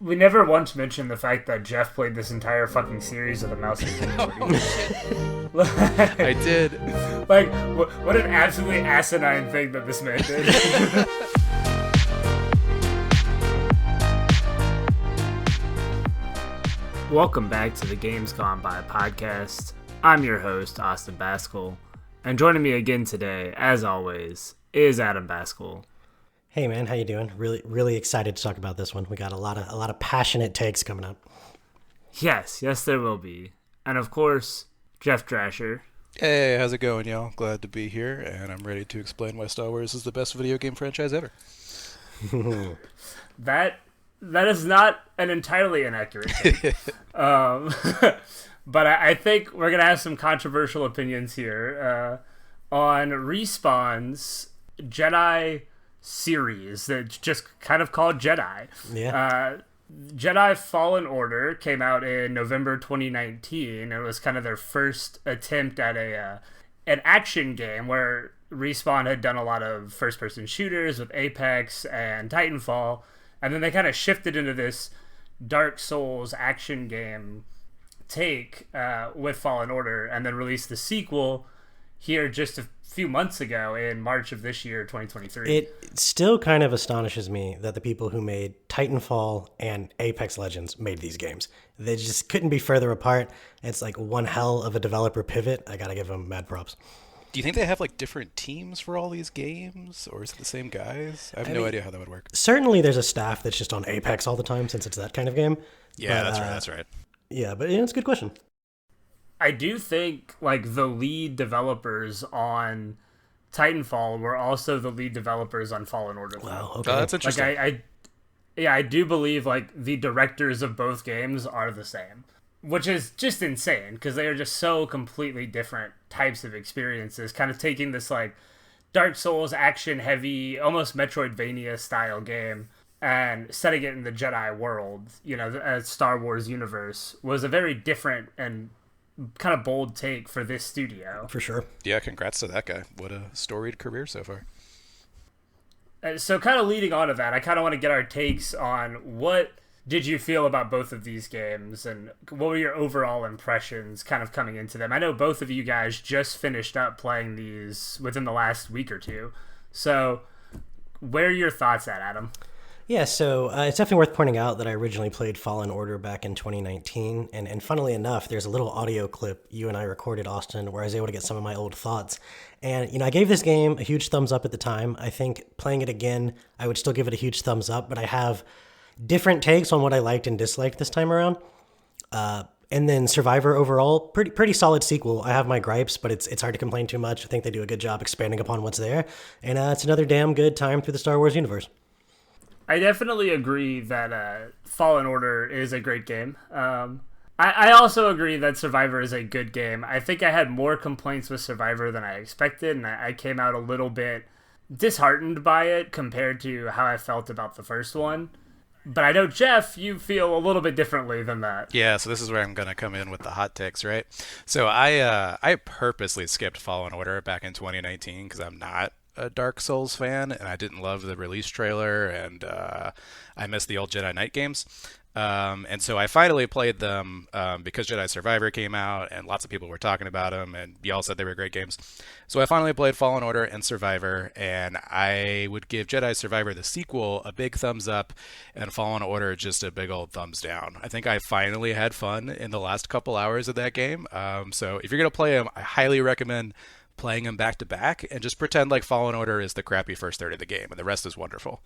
We never once mentioned the fact that Jeff played this entire fucking series with a mouse and keyboard. I did. Like, what an absolutely asinine thing that this man did. Welcome back to the Games Gone By podcast. I'm your host, Austin Baskell. And joining me again today, as always, is Adam Baskell. Hey man, how you doing? Really excited to talk about this one. We got a lot of passionate takes coming up. Yes, there will be. And of course, Jeff Drasher. Hey, how's it going, y'all? Glad to be here, and I'm ready to explain why Star Wars is the best video game franchise ever. That is not an entirely inaccurate take. But I think we're going to have some controversial opinions here on Respawn's Jedi series that's just kind of called Jedi. Yeah. Jedi Fallen Order came out in November 2019. It was kind of their first attempt at an action game where Respawn had done a lot of first-person shooters with Apex and Titanfall, and then they kind of shifted into this Dark Souls action game take with Fallen Order, and then released the sequel here just a few months ago in March of this year, 2023. It still kind of astonishes me that the people who made Titanfall and Apex Legends made these games. They just couldn't be further apart. It's like one hell of a developer pivot. I gotta give them mad props. Do you think they have like different teams for all these games, or is it the same guys? I have no idea how that would work. Certainly there's a staff that's just on Apex all the time since it's that kind of game. Yeah, but, that's right. Yeah, but it's a good question. I do think like the lead developers on Titanfall were also the lead developers on Fallen Order. Wow, okay. Oh, that's interesting. Like I do believe like the directors of both games are the same, which is just insane because they are just so completely different types of experiences, kind of taking this like Dark Souls action heavy, almost Metroidvania style game and setting it in the Jedi world, you know, a Star Wars universe, was a very different and kind of bold take for this studio. For sure. Yeah, congrats to that guy. What a storied career so far. So kind of leading on to that, I kind of want to get our takes on what did you feel about both of these games and what were your overall impressions kind of coming into them? I know both of you guys just finished up playing these within the last week or two. So where are your thoughts at, Adam? Yeah, so it's definitely worth pointing out that I originally played Fallen Order back in 2019, and funnily enough, there's a little audio clip you and I recorded, Austin, where I was able to get some of my old thoughts. And, you know, I gave this game a huge thumbs up at the time. I think playing it again, I would still give it a huge thumbs up, but I have different takes on what I liked and disliked this time around. And then Survivor overall, pretty solid sequel. I have my gripes, but it's hard to complain too much. I think they do a good job expanding upon what's there, and it's another damn good time through the Star Wars universe. I definitely agree that Fallen Order is a great game. I also agree that Survivor is a good game. I think I had more complaints with Survivor than I expected, and I came out a little bit disheartened by it compared to how I felt about the first one. But I know, Jeff, you feel a little bit differently than that. Yeah, so this is where I'm going to come in with the hot takes, right? So I purposely skipped Fallen Order back in 2019 because I'm not a Dark Souls fan, and I didn't love the release trailer, and I missed the old Jedi Knight games. And so I finally played them because Jedi Survivor came out, and lots of people were talking about them, and y'all said they were great games. So I finally played Fallen Order and Survivor, and I would give Jedi Survivor the sequel a big thumbs up, and Fallen Order just a big old thumbs down. I think I finally had fun in the last couple hours of that game. So if you're going to play them, I highly recommend playing them back to back and just pretend like Fallen Order is the crappy first third of the game and the rest is wonderful.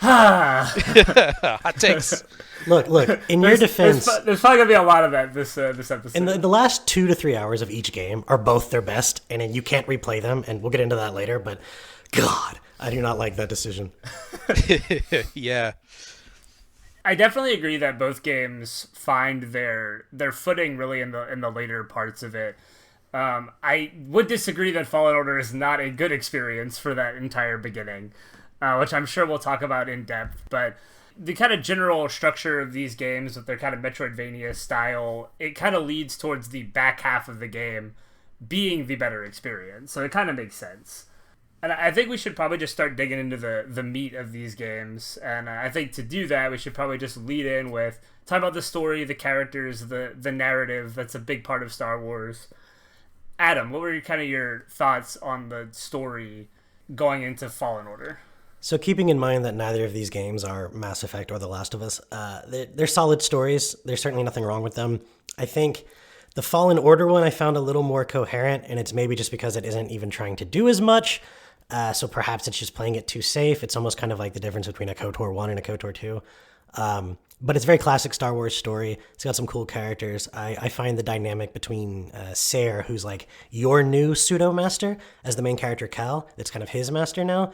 Hot takes. Look, in your defense, there's probably gonna be a lot of that this episode. In the last 2 to 3 hours of each game are both their best, and then you can't replay them, and we'll get into that later, but God, I do not like that decision. Yeah. I definitely agree that both games find their footing really in the later parts of it. I would disagree that Fallen Order is not a good experience for that entire beginning, which I'm sure we'll talk about in depth, but the kind of general structure of these games with their kind of Metroidvania style, it kind of leads towards the back half of the game being the better experience, so it kind of makes sense. And I think we should probably just start digging into the meat of these games. And I think to do that, we should probably just lead in with talk about the story, the characters, the narrative. That's a big part of Star Wars. Adam, what were kind of your thoughts on the story going into Fallen Order? So keeping in mind that neither of these games are Mass Effect or The Last of Us, they're solid stories. There's certainly nothing wrong with them. I think the Fallen Order one I found a little more coherent, and it's maybe just because it isn't even trying to do as much. So perhaps it's just playing it too safe. It's almost kind of like the difference between a KOTOR 1 and a KOTOR 2. But it's a very classic Star Wars story. It's got some cool characters. I find the dynamic between Sayre, who's like your new pseudo-master, as the main character Cal, that's kind of his master now,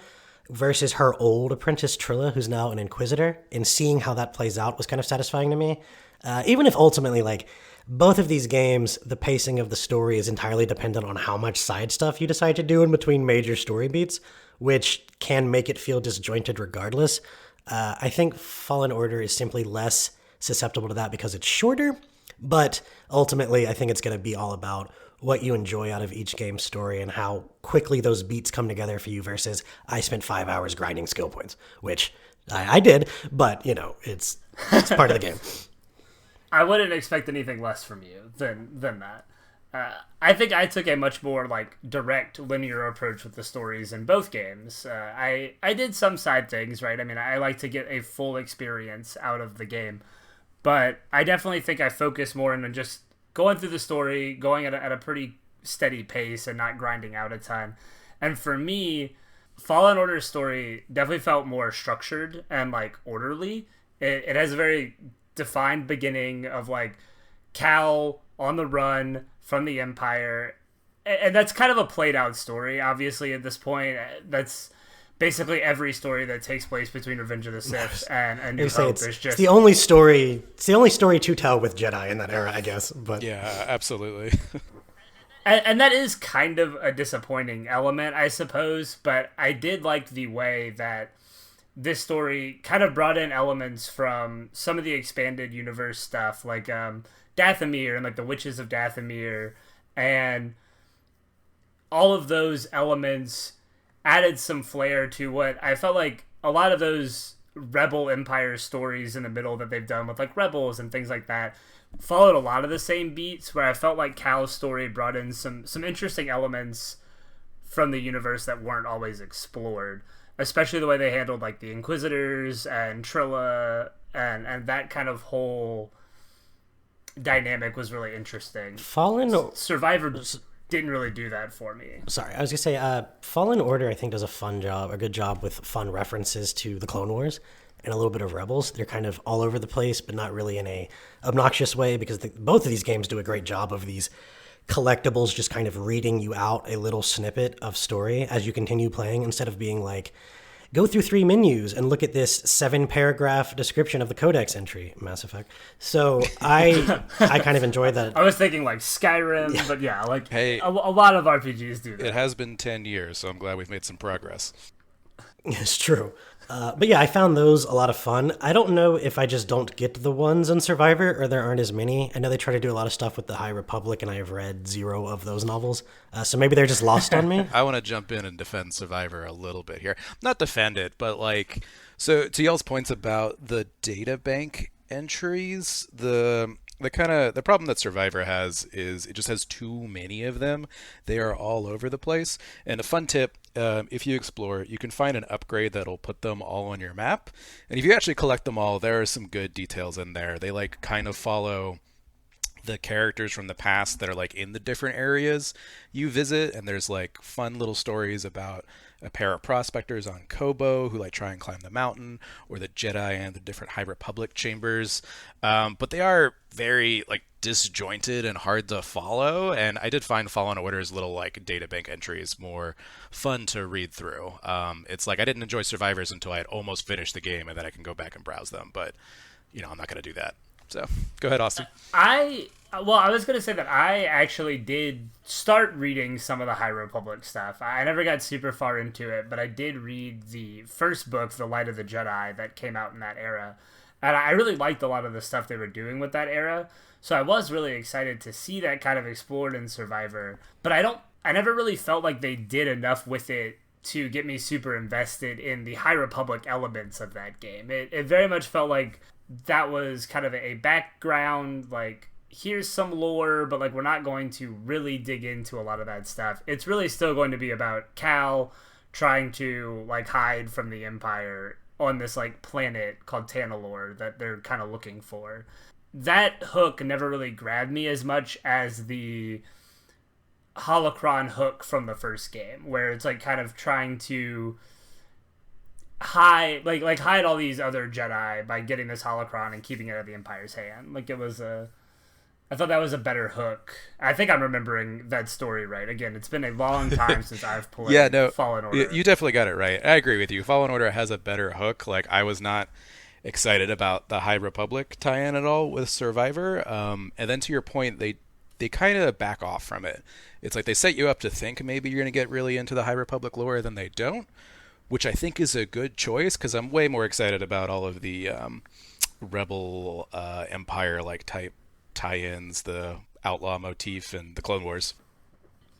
versus her old apprentice Trilla, who's now an Inquisitor, and seeing how that plays out was kind of satisfying to me. Even if ultimately, like, both of these games, the pacing of the story is entirely dependent on how much side stuff you decide to do in between major story beats, which can make it feel disjointed regardless. I think Fallen Order is simply less susceptible to that because it's shorter, but ultimately I think it's going to be all about what you enjoy out of each game's story and how quickly those beats come together for you versus I spent 5 hours grinding skill points, which I did, but, you know, it's part of the game. I wouldn't expect anything less from you than that. I think I took a much more like direct linear approach with the stories in both games. I did some side things, right? I mean, I like to get a full experience out of the game, but I definitely think I focus more on just going through the story, going at a pretty steady pace and not grinding out a ton. And for me, Fallen Order's story definitely felt more structured and like orderly. It has a very defined beginning of like Cal on the run from the Empire, and that's kind of a played out story obviously at this point. That's basically every story that takes place between Revenge of the Sith and New Hope. It's the only story to tell with Jedi in that era, I guess. But yeah, absolutely. and that is kind of a disappointing element, I suppose, but I did like the way that this story kind of brought in elements from some of the expanded universe stuff, like Dathomir and like the Witches of Dathomir, and all of those elements added some flair to what I felt like a lot of those Rebel Empire stories in the middle that they've done with like Rebels and things like that followed a lot of the same beats, where I felt like Cal's story brought in some interesting elements from the universe that weren't always explored, especially the way they handled like the Inquisitors and Trilla and that kind of whole dynamic was really interesting. Survivor didn't really do that for me. Sorry, I was gonna say Fallen Order I think does a good job with fun references to the Clone Wars and a little bit of Rebels. They're kind of all over the place, but not really in a obnoxious way, because both of these games do a great job of these collectibles just kind of reading you out a little snippet of story as you continue playing, instead of being like, go through 3 menus and look at this 7-paragraph description of the codex entry, Mass Effect. So I kind of enjoy that. I was thinking like Skyrim, yeah. But yeah, like hey, a lot of RPGs do that. It has been 10 years, so I'm glad we've made some progress. It's true. But yeah, I found those a lot of fun. I don't know if I just don't get the ones in Survivor or there aren't as many. I know they try to do a lot of stuff with the High Republic, and I have read 0 of those novels. So maybe they're just lost on me. I want to jump in and defend Survivor a little bit here. Not defend it, but like, so to y'all's points about the data bank entries, the problem that Survivor has is it just has too many of them. They are all over the place. And a fun tip, if you explore, you can find an upgrade that'll put them all on your map. And if you actually collect them all, there are some good details in there. They like kind of follow the characters from the past that are like in the different areas you visit, and there's like fun little stories about a pair of prospectors on Kobo who like try and climb the mountain, or the Jedi and the different High Republic chambers. But they are very like disjointed and hard to follow, and I did find Fallen Order's little like databank entries more fun to read through. It's like I didn't enjoy Survivors until I had almost finished the game, and then I can go back and browse them, but you know, I'm not going to do that. So go ahead, Austin. I was going to say that I actually did start reading some of the High Republic stuff. I never got super far into it, but I did read the first book, The Light of the Jedi, that came out in that era. And I really liked a lot of the stuff they were doing with that era. So I was really excited to see that kind of explored in Survivor. But I never really felt like they did enough with it to get me super invested in the High Republic elements of that game. It very much felt like that was kind of a background, like, here's some lore, but like we're not going to really dig into a lot of that stuff. It's really still going to be about Cal trying to like hide from the Empire on this like planet called Tanalorr that they're kind of looking for. That hook never really grabbed me as much as the holocron hook from the first game, where it's like kind of trying to hide hide all these other Jedi by getting this holocron and keeping it out of the Empire's hand. Like, it was I thought that was a better hook. I think I'm remembering that story right. Again, it's been a long time since I've played Fallen Order. You definitely got it right. I agree with you. Fallen Order has a better hook. Like, I was not excited about the High Republic tie-in at all with Survivor. And then to your point, they kind of back off from it. It's like they set you up to think maybe you're going to get really into the High Republic lore, then they don't, which I think is a good choice because I'm way more excited about all of the Rebel Empire-like type tie-ins, the outlaw motif, and the Clone Wars.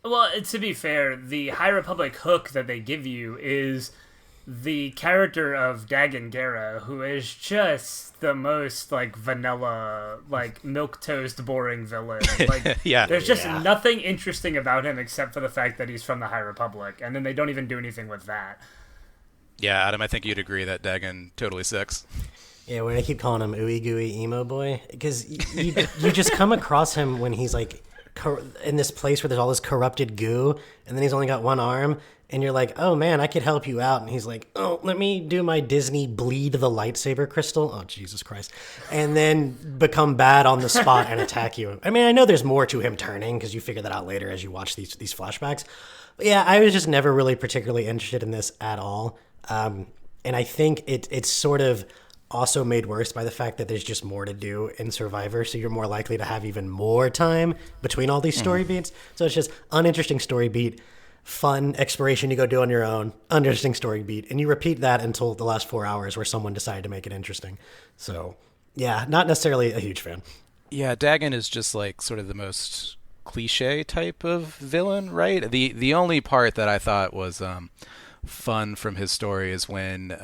Well, to be fair, the High Republic hook that they give you is the character of Dagan Gera, who is just the most like vanilla, like milquetoast boring villain. Like, there's just nothing interesting about him except for the fact that he's from the High Republic, and then they don't even do anything with that. Yeah, Adam, I think you'd agree that Dagan totally sucks. Yeah, when I keep calling him ooey gooey emo boy, because you just come across him when he's like in this place where there's all this corrupted goo, and then he's only got one arm, and you're like, oh man, I could help you out, and he's like, oh, let me do my Disney bleed the lightsaber crystal, oh Jesus Christ, and then become bad on the spot and attack you. I mean, I know there's more to him turning because you figure that out later as you watch these flashbacks. But yeah, I was just never really particularly interested in this at all, and I think it's sort of also made worse by the fact that there's just more to do in Survivor, so you're more likely to have even more time between all these story beats. So it's just uninteresting story beat, fun exploration you go do on your own, uninteresting story beat, and you repeat that until the last 4 hours where someone decided to make it interesting. So yeah, not necessarily a huge fan. Yeah, Dagan is just like sort of the most cliche type of villain, right? The only part that I thought was fun from his story is when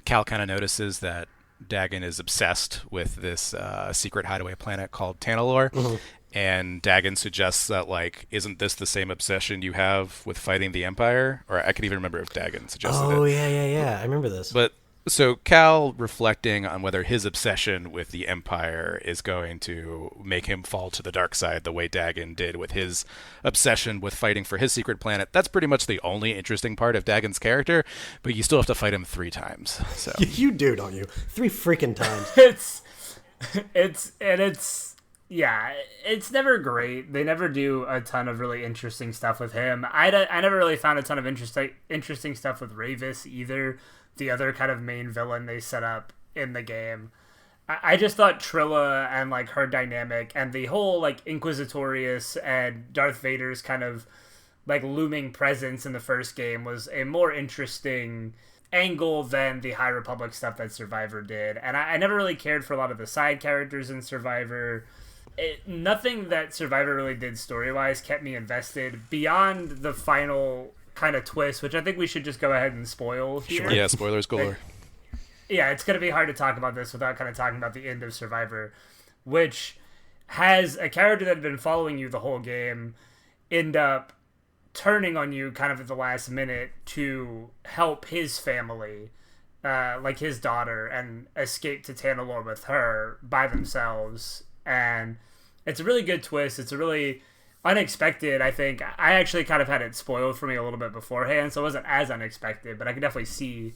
Cal kind of notices that Dagan is obsessed with this secret hideaway planet called Tanalorr, and Dagan suggests that, like, isn't this the same obsession you have with fighting the Empire? Or I can even remember if Dagan suggested it. Oh, yeah, I remember this. But so Cal reflecting on whether his obsession with the Empire is going to make him fall to the dark side the way Dagan did with his obsession with fighting for his secret planet. That's pretty much the only interesting part of Dagan's character, but you still have to fight him 3 times. So you do, don't you? 3 freaking times. It's never great. They never do a ton of really interesting stuff with him. I never really found a ton of interesting stuff with Ravis either, the other kind of main villain they set up in the game. I just thought Trilla and like her dynamic and the whole like Inquisitorius and Darth Vader's kind of like looming presence in the first game was a more interesting angle than the High Republic stuff that Survivor did. And I never really cared for a lot of the side characters in Survivor. Nothing that Survivor really did story-wise kept me invested beyond the final kind of twist, which I think we should just go ahead and spoil here. Sure. Yeah, spoilers galore. It's going to be hard to talk about this without kind of talking about the end of Survivor, which has a character that had been following you the whole game end up turning on you kind of at the last minute to help his family, like his daughter, and escape to Tanalorr with her by themselves. And it's a really good twist. It's a really unexpected, I think. I actually kind of had it spoiled for me a little bit beforehand, so it wasn't as unexpected, but I could definitely see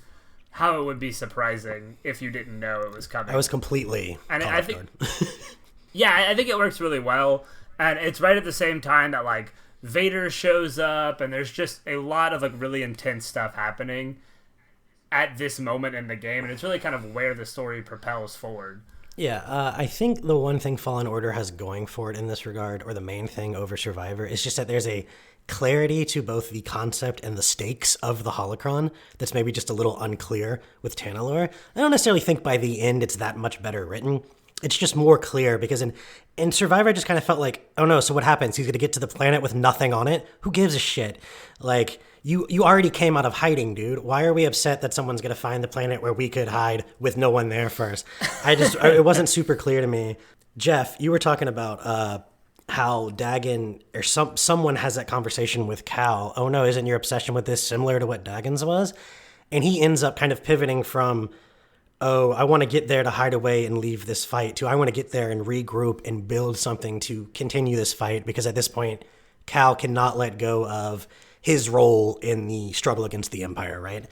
how it would be surprising if you didn't know it was coming. I was completely I think I think it works really well, and it's right at the same time that like Vader shows up, and there's just a lot of like really intense stuff happening at this moment in the game, and it's really kind of where the story propels forward. Yeah, I think the one thing Fallen Order has going for it in this regard, or the main thing over Survivor, is just that there's a clarity to both the concept and the stakes of the holocron that's maybe just a little unclear with Tanalorr. I don't necessarily think by the end it's that much better written. It's just more clear, because in Survivor I just kind of felt like, oh no, so what happens? He's going to get to the planet with nothing on it? Who gives a shit? Like, You already came out of hiding, dude. Why are we upset that someone's gonna find the planet where we could hide with no one there first? It wasn't super clear to me. Jeff, you were talking about how Dagon or someone has that conversation with Cal. Oh no, isn't your obsession with this similar to what Dagon's was? And he ends up kind of pivoting from, oh, I want to get there to hide away and leave this fight, to I want to get there and regroup and build something to continue this fight, because at this point, Cal cannot let go of his role in the struggle against the Empire, right?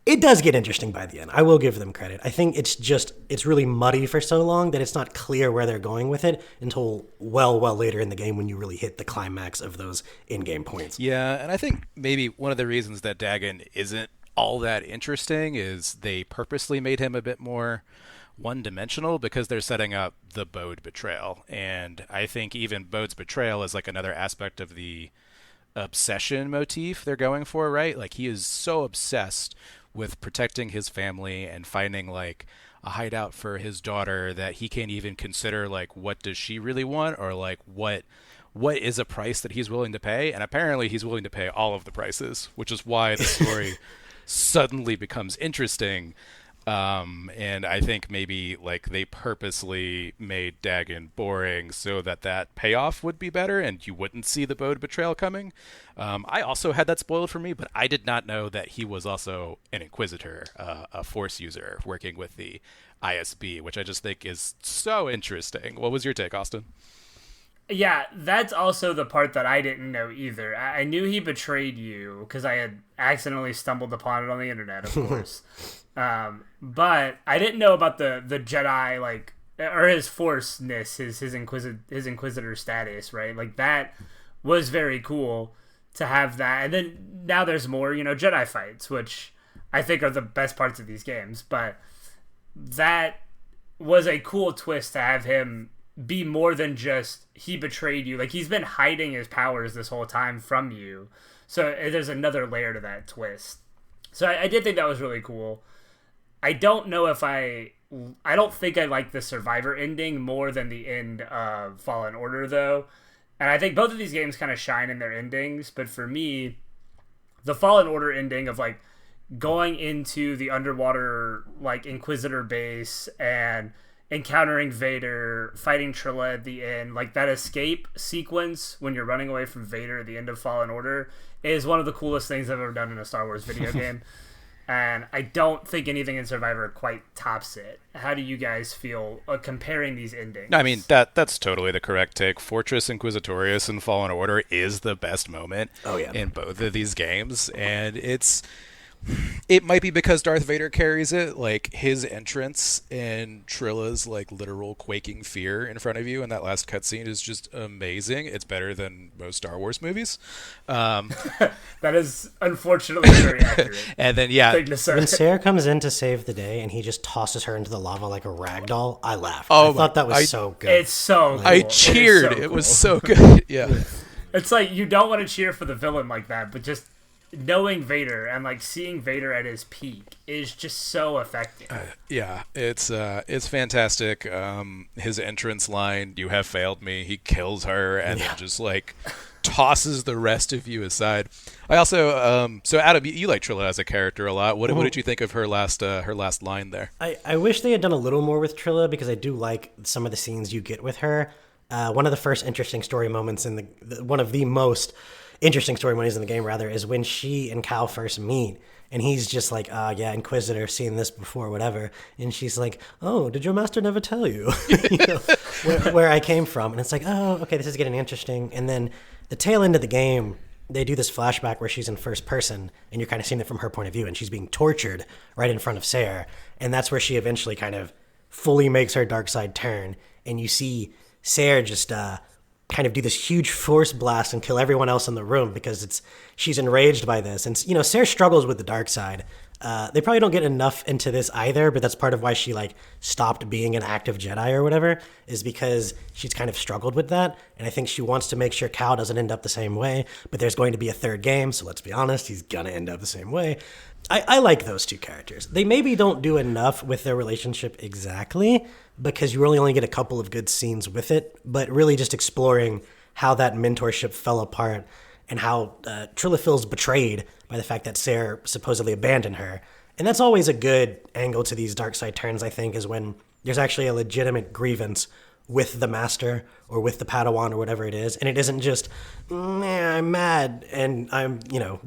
It does get interesting by the end. I will give them credit. I think it's really muddy for so long that it's not clear where they're going with it until well later in the game when you really hit the climax of those in-game points. Yeah, and I think maybe one of the reasons that Dagon isn't all that interesting is they purposely made him a bit more one-dimensional because they're setting up the Bode betrayal. And I think even Bode's betrayal is like another aspect of the obsession motif they're going for, right? Like he is so obsessed with protecting his family and finding like a hideout for his daughter that he can't even consider like what does she really want, or like what is a price that he's willing to pay. And apparently he's willing to pay all of the prices, which is why the story suddenly becomes interesting. And I think maybe like they purposely made Dagon boring so that payoff would be better and you wouldn't see the Bode betrayal coming. I also had that spoiled for me, but I did not know that he was also an Inquisitor, a Force user working with the ISB, which I just think is so interesting. What was your take, Austin? Yeah, that's also the part that I didn't know either. I knew he betrayed you because I had accidentally stumbled upon it on the internet, of course. But I didn't know about the Jedi, like, or his Force-ness, his Inquisitor status, right? Like, that was very cool to have that. And then now there's more, Jedi fights, which I think are the best parts of these games. But that was a cool twist to have him be more than just he betrayed you. Like, he's been hiding his powers this whole time from you. So there's another layer to that twist. So I did think that was really cool. I don't know if I don't think I like the Survivor ending more than the end of Fallen Order, though. And I think both of these games kind of shine in their endings. But for me, the Fallen Order ending of, like, going into the underwater, like, Inquisitor base and encountering Vader, fighting Trilla at the end, like that escape sequence when you're running away from Vader at the end of Fallen Order is one of the coolest things I've ever done in a Star Wars video game. And I don't think anything in Survivor quite tops it. How do you guys feel comparing these endings? I mean, that's totally the correct take. Fortress Inquisitorius in Fallen Order is the best moment in both of these games. And it might be because Darth Vader carries it, like his entrance and Trilla's like literal quaking fear in front of you in that last cutscene is just amazing. It's better than most Star Wars movies. That is unfortunately very accurate. And then when Sarah comes in to save the day and he just tosses her into the lava like a rag doll, I laughed. I thought that was so good. It's so cool. I cheered. It was so good. Yeah. It's like you don't want to cheer for the villain like that, but just knowing Vader and like seeing Vader at his peak is just so effective. It's fantastic. His entrance line, "You have failed me," he kills her and then just like tosses the rest of you aside. I also so Adam, you like Trilla as a character a lot. What did you think of her last line there? I wish they had done a little more with Trilla because I do like some of the scenes you get with her. One of the first interesting story moments in one of the most interesting story moments in the game, rather, is when she and Cal first meet. And he's just like, Inquisitor, seen this before, whatever. And she's like, oh, did your master never tell you? Where I came from. And it's like, oh, okay, this is getting interesting. And then the tail end of the game, they do this flashback where she's in first person, and you're kind of seeing it from her point of view, and she's being tortured right in front of Sarah. And that's where she eventually kind of fully makes her dark side turn. And you see Sarah just kind of do this huge force blast and kill everyone else in the room because she's enraged by this. And, Sarah struggles with the dark side. They probably don't get enough into this either, but that's part of why she, like, stopped being an active Jedi or whatever, is because she's kind of struggled with that. And I think she wants to make sure Cal doesn't end up the same way, but there's going to be a third game, so let's be honest, he's gonna end up the same way. I like those two characters. They maybe don't do enough with their relationship exactly, because you really only get a couple of good scenes with it, but really just exploring how that mentorship fell apart and how Trilla feels betrayed by the fact that Sarah supposedly abandoned her. And that's always a good angle to these dark side turns, I think, is when there's actually a legitimate grievance with the master or with the Padawan or whatever it is. And it isn't just, I'm mad and I'm,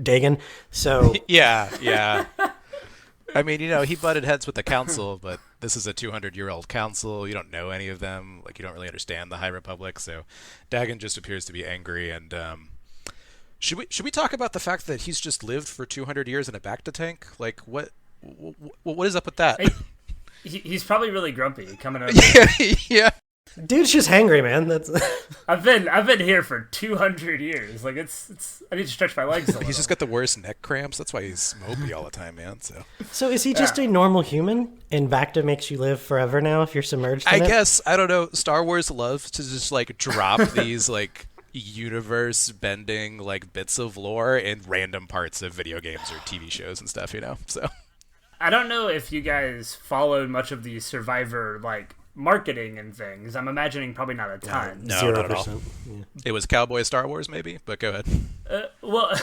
Dagon. So Yeah. I mean, he butted heads with the council, but this is a 200-year-old council. You don't know any of them. Like, you don't really understand the High Republic. So Dagon just appears to be angry. And should we talk about the fact that he's just lived for 200 years in a bacta tank? Like, what is up with that? He's probably really grumpy coming out. Yeah. Dude's just hangry, man. That's. I've been here for 200 years. Like it's. I need to stretch my legs a little. He's just got the worst neck cramps. That's why he's mopey all the time, man. So is he just a normal human? And Bacta makes you live forever now if you're submerged in I it? guess, I don't know. Star Wars loves to just like drop these like universe bending like bits of lore in random parts of video games or TV shows and stuff. So. I don't know if you guys followed much of the Survivor like marketing and things. I'm imagining probably not a ton. No, 0%. not at all. Yeah. It was Cowboy Star Wars, maybe, but go ahead. Well,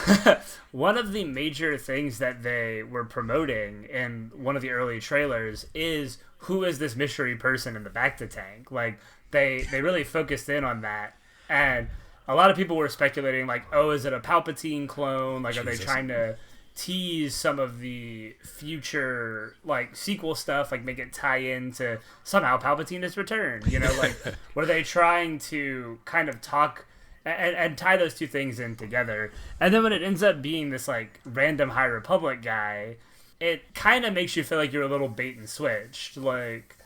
one of the major things that they were promoting in one of the early trailers is who is this mystery person in the bacta tank. Like they really focused in on that, and a lot of people were speculating like, oh, is it a Palpatine clone? Like, Jesus. Are they trying to tease some of the future like sequel stuff, like make it tie into somehow Palpatine has returned, like what are they trying to kind of talk and tie those two things in together? And then when it ends up being this like random High Republic guy, it kind of makes you feel like you're a little bait and switched. Like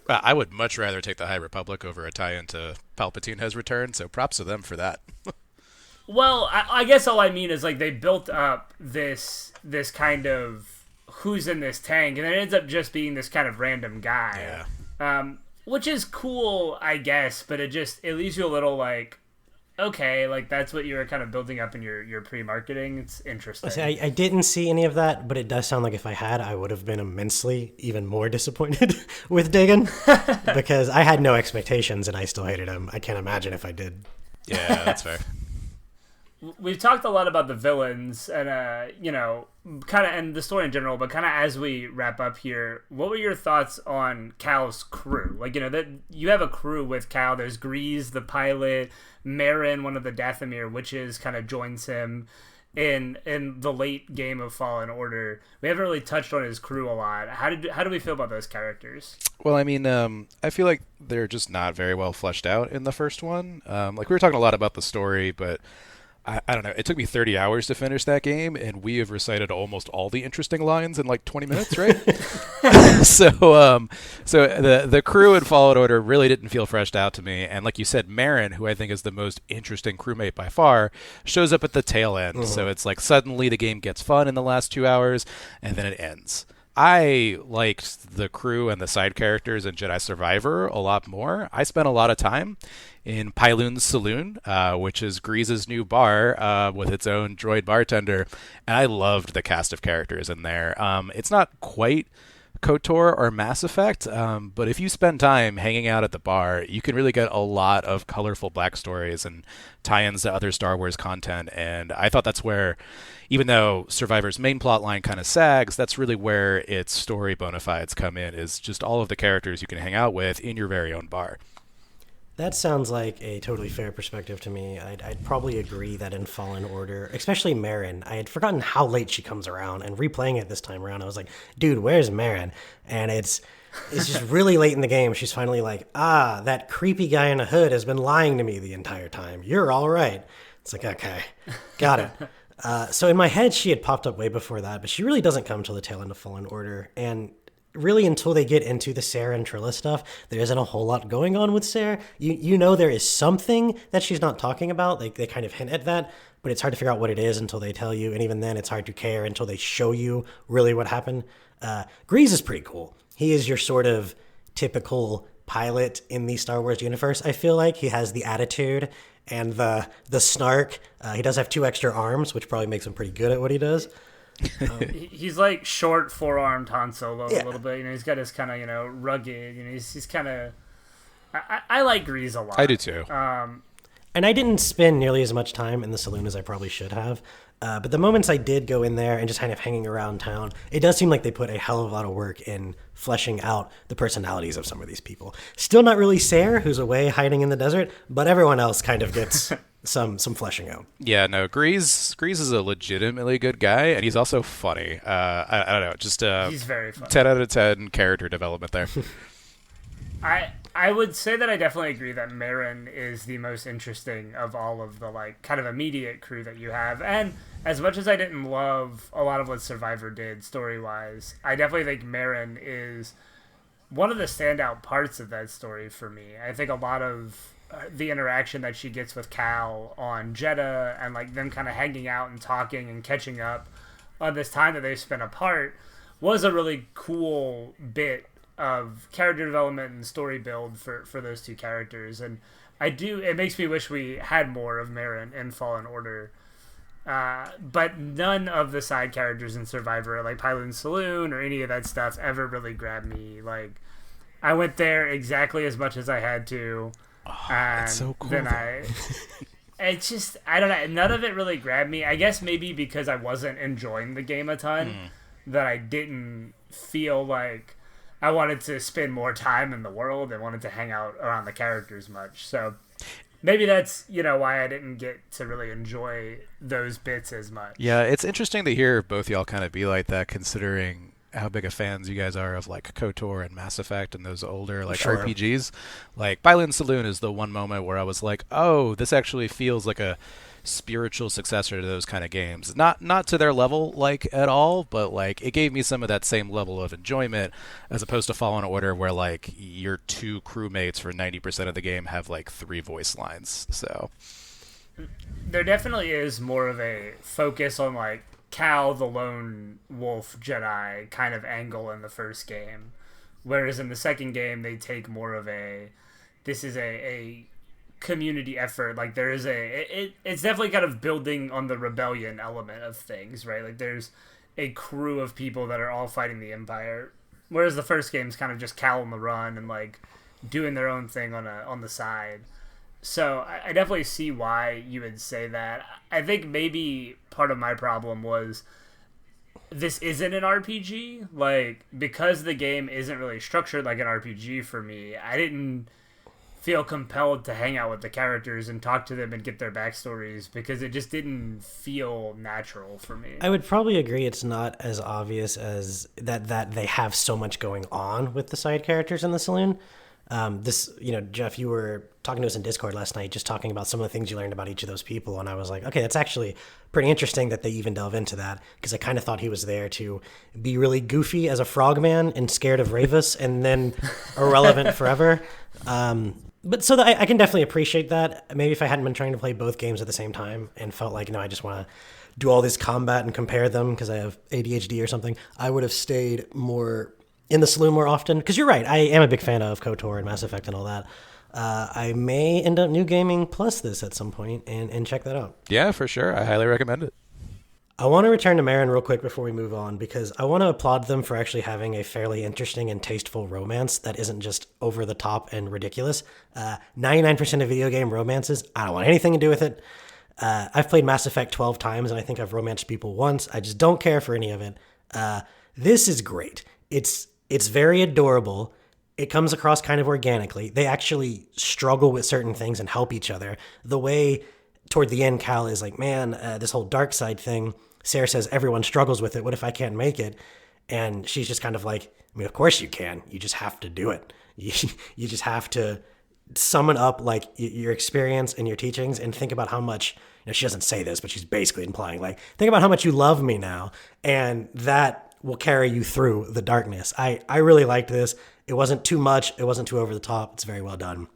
I would much rather take the High Republic over a tie into Palpatine has returned, so props to them for that. Well, I guess all I mean is like they built up this kind of who's in this tank, and then it ends up just being this kind of random guy. Yeah. Which is cool, I guess, but it leaves you a little like, okay, like that's what you were kind of building up in your pre-marketing. It's interesting. See, I didn't see any of that, but it does sound like if I had, I would have been immensely even more disappointed with Dagon because I had no expectations and I still hated him. I can't imagine if I did. Yeah, that's fair. We've talked a lot about the villains and, kind of, and the story in general, but kind of as we wrap up here, what were your thoughts on Cal's crew? Like, that you have a crew with Cal. There's Grease, the pilot, Marin, one of the Dathomir witches, kind of joins him in the late game of Fallen Order. We haven't really touched on his crew a lot. How do we feel about those characters? Well, I mean, I feel like they're just not very well fleshed out in the first one. Like we were talking a lot about the story, but I don't know. It took me 30 hours to finish that game, and we have recited almost all the interesting lines in like 20 minutes, right? So the crew in Fallen Order really didn't feel fleshed out to me. And like you said, Marin, who I think is the most interesting crewmate by far, shows up at the tail end. Mm-hmm. So it's like suddenly the game gets fun in the last 2 hours, and then it ends. I liked the crew and the side characters in Jedi Survivor a lot more. I spent a lot of time in Pyloon's Saloon, which is Grease's new bar with its own droid bartender, and I loved the cast of characters in there. It's not quite KOTOR or Mass Effect, but if you spend time hanging out at the bar, you can really get a lot of colorful backstories and tie-ins to other Star Wars content, and I thought that's where, even though Survivor's main plot line kind of sags, that's really where its story bona fides come in, is just all of the characters you can hang out with in your very own bar. That sounds like a totally fair perspective to me. I'd probably agree that in Fallen Order, especially Marin, I had forgotten how late she comes around, and replaying it this time around, I was like, dude, where's Marin? And it's just really late in the game. She's finally like, that creepy guy in a hood has been lying to me the entire time. You're all right. It's like, okay, got it. So in my head, she had popped up way before that, but she really doesn't come till the tail end of Fallen Order. And really, until they get into the Sarah and Trilla stuff, there isn't a whole lot going on with Sarah. You know there is something that she's not talking about. They kind of hint at that, but it's hard to figure out what it is until they tell you. And even then, it's hard to care until they show you really what happened. Grease is pretty cool. He is your sort of typical pilot in the Star Wars universe. I feel like he has the attitude and the snark. He does have 2 extra arms, which probably makes him pretty good at what he does. He's like short, 4-armed Han Solo a little bit. He's got his kind of rugged. He's kind of. I like Grease a lot. I do too. And I didn't spend nearly as much time in the saloon as I probably should have. But the moments I did go in there and just kind of hanging around town, it does seem like they put a hell of a lot of work in fleshing out the personalities of some of these people. Still not really Sayre, who's away hiding in the desert, but everyone else kind of gets some fleshing out. Yeah, no, Grease is a legitimately good guy, and he's also funny. I don't know, just He's very funny. 10 out of 10 character development there. I would say that I definitely agree that Marin is the most interesting of all of the like kind of immediate crew that you have. And as much as I didn't love a lot of what Survivor did story wise, I definitely think Marin is one of the standout parts of that story for me. I think a lot of the interaction that she gets with Cal on Jeddah and like them kind of hanging out and talking and catching up on this time that they spent apart was a really cool bit of character development and story build for those two characters. And it makes me wish we had more of Marin in Fallen Order. But none of the side characters in Survivor, like Pyloon's Saloon or any of that stuff, ever really grabbed me. Like, I went there exactly as much as I had to. And it's so cool. Then it's just, I don't know, none of it really grabbed me. I guess maybe because I wasn't enjoying the game a ton, that I didn't feel like I wanted to spend more time in the world and wanted to hang out around the characters much. So maybe that's, why I didn't get to really enjoy those bits as much. Yeah, it's interesting to hear both y'all kind of be like that, considering how big of fans you guys are of like KOTOR and Mass Effect and those older like Sure. RPGs. Like Pyloon's Saloon is the one moment where I was like, oh, this actually feels like a spiritual successor to those kind of games. Not to their level like at all, but like it gave me some of that same level of enjoyment as opposed to Fallen Order where like your two crewmates for 90% of the game have like 3 voice lines. So there definitely is more of a focus on like Cal the lone wolf Jedi kind of angle in the first game, whereas in the second game they take more of this is a community effort. Like there is it's definitely kind of building on the rebellion element of things, right? Like there's a crew of people that are all fighting the Empire, whereas the first game's kind of just Cal on the run and like doing their own thing on the side. So I definitely see why you would say that. I think maybe part of my problem was this isn't an RPG. Like, because the game isn't really structured like an RPG for me, I didn't feel compelled to hang out with the characters and talk to them and get their backstories because it just didn't feel natural for me. I would probably agree it's not as obvious as that they have so much going on with the side characters in the saloon. Jeff, you were talking to us in Discord last night, just talking about some of the things you learned about each of those people. And I was like, okay, that's actually pretty interesting that they even delve into that, because I kind of thought he was there to be really goofy as a frogman and scared of Ravus and then irrelevant forever. But so I can definitely appreciate that. Maybe if I hadn't been trying to play both games at the same time and felt like, I just want to do all this combat and compare them because I have ADHD or something, I would have stayed more in the saloon more often. Because you're right, I am a big fan of KOTOR and Mass Effect and all that. I may end up New Gaming Plus this at some point and check that out. yeah, for sure. I highly recommend it. I want to return to Marin real quick before we move on, because I want to applaud them for actually having a fairly interesting and tasteful romance that isn't just over the top and ridiculous. 99% of video game romances, I don't want anything to do with it. I've played Mass Effect 12 times, and I think I've romanced people once. I just don't care for any of it. This is great. It's very adorable. It comes across kind of organically. They actually struggle with certain things and help each other. The way toward the end, Cal is like, man, this whole dark side thing, Sayre says everyone struggles with it. What if I can't make it? And she's just kind of like, I mean, of course you can. You just have to do it. You just have to summon up like your experience and your teachings and think about how much, she doesn't say this, but she's basically implying like, think about how much you love me now. And that will carry you through the darkness. I really liked this. It wasn't too much. It wasn't too over the top. It's very well done.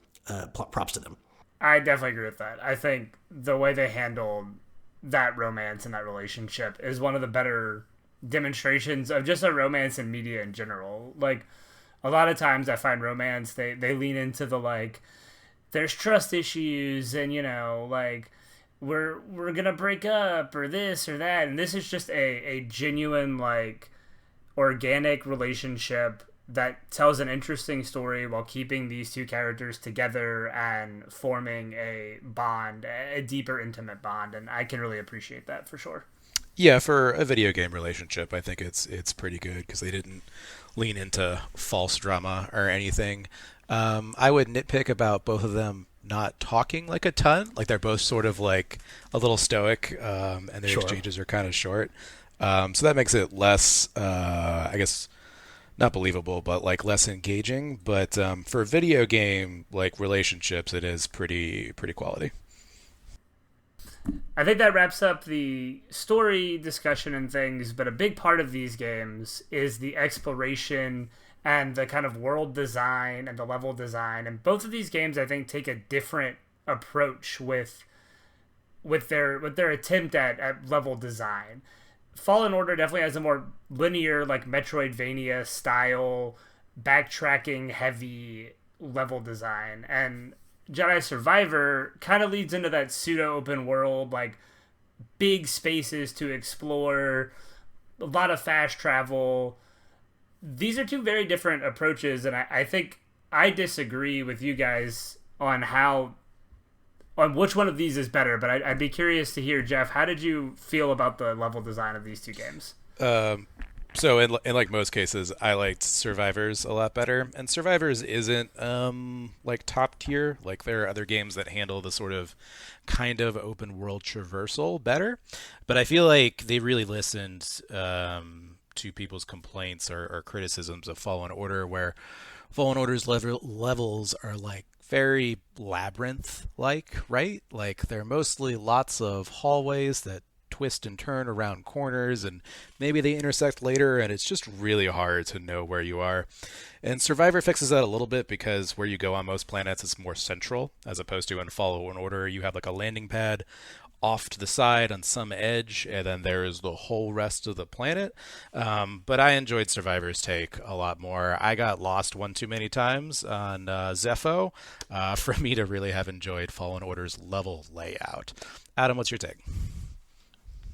Props to them. I definitely agree with that. I think the way they handled that romance and that relationship is one of the better demonstrations of just a romance in media in general. Like, a lot of times I find romance, they lean into the, like, there's trust issues and, like, we're gonna break up or this or that. And this is just a genuine, like, organic relationship that tells an interesting story while keeping these two characters together and forming a bond, a deeper, intimate bond. And I can really appreciate that for sure. Yeah, for a video game relationship, I think it's pretty good because they didn't lean into false drama or anything. I would nitpick about both of them not talking like a ton. Like they're both sort of like a little stoic, and their Sure. exchanges are kind of short. So that makes it less, I guess, not believable, but like less engaging. But for video game like relationships, it is pretty quality. I think that wraps up the story discussion and things, but a big part of these games is the exploration and the kind of world design and the level design. And both of these games, I think, take a different approach with their attempt at level design. Fallen Order definitely has a more linear, like Metroidvania style, backtracking heavy level design, and Jedi Survivor kind of leads into that pseudo open world, like big spaces to explore, a lot of fast travel. These are two very different approaches, and I think I disagree with you guys on which one of these is better. But I'd be curious to hear, Jeff, how did you feel about the level design of these two games? So in like most cases, I liked Survivors a lot better, and Survivors isn't like top tier. Like there are other games that handle the sort of kind of open world traversal better, but I feel like they really listened to people's complaints or criticisms of Fallen Order, where Fallen Order's levels are like very labyrinth like, right? Like they're mostly lots of hallways that twist and turn around corners, and maybe they intersect later, and it's just really hard to know where you are. And Survivor fixes that a little bit because where you go on most planets is more central, as opposed to in Fallen Order you have like a landing pad off to the side on some edge, and then there's the whole rest of the planet. But I enjoyed Survivor's take a lot more. I got lost one too many times on Zepho for me to really have enjoyed Fallen Order's level layout. Adam, what's your take?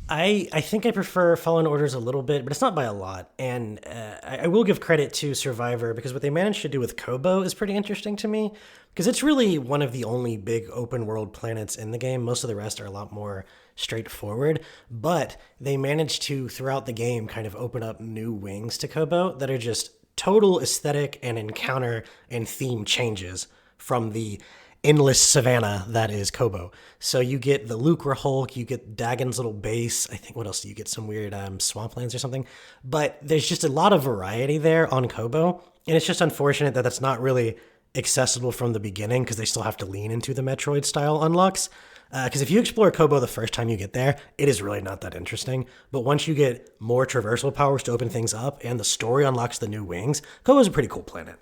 I think I prefer Fallen Orders a little bit, but it's not by a lot. And I will give credit to Survivor because what they managed to do with Kobo is pretty interesting to me because it's really one of the only big open world planets in the game. Most of the rest are a lot more straightforward, but they managed to, throughout the game, kind of open up new wings to Kobo that are just total aesthetic and encounter and theme changes from the endless savannah that is Kobo. So you get the Lucre Hulk, you get Dagon's little base. I think what else do you get? Some weird swamplands or something. But there's just a lot of variety there on Kobo, and it's just unfortunate that that's not really accessible from the beginning because they still have to lean into the Metroid style unlocks. Because if you explore Kobo the first time you get there, it is really not that interesting. But once you get more traversal powers to open things up and the story unlocks the new wings, Kobo is a pretty cool planet.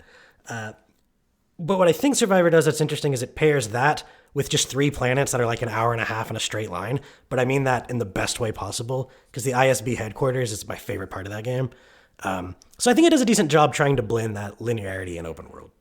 But what I think Survivor does that's interesting is it pairs that with just 3 planets that are like an hour and a half in a straight line. But I mean that in the best way possible because the ISB headquarters is my favorite part of that game. So I think it does a decent job trying to blend that linearity and open world.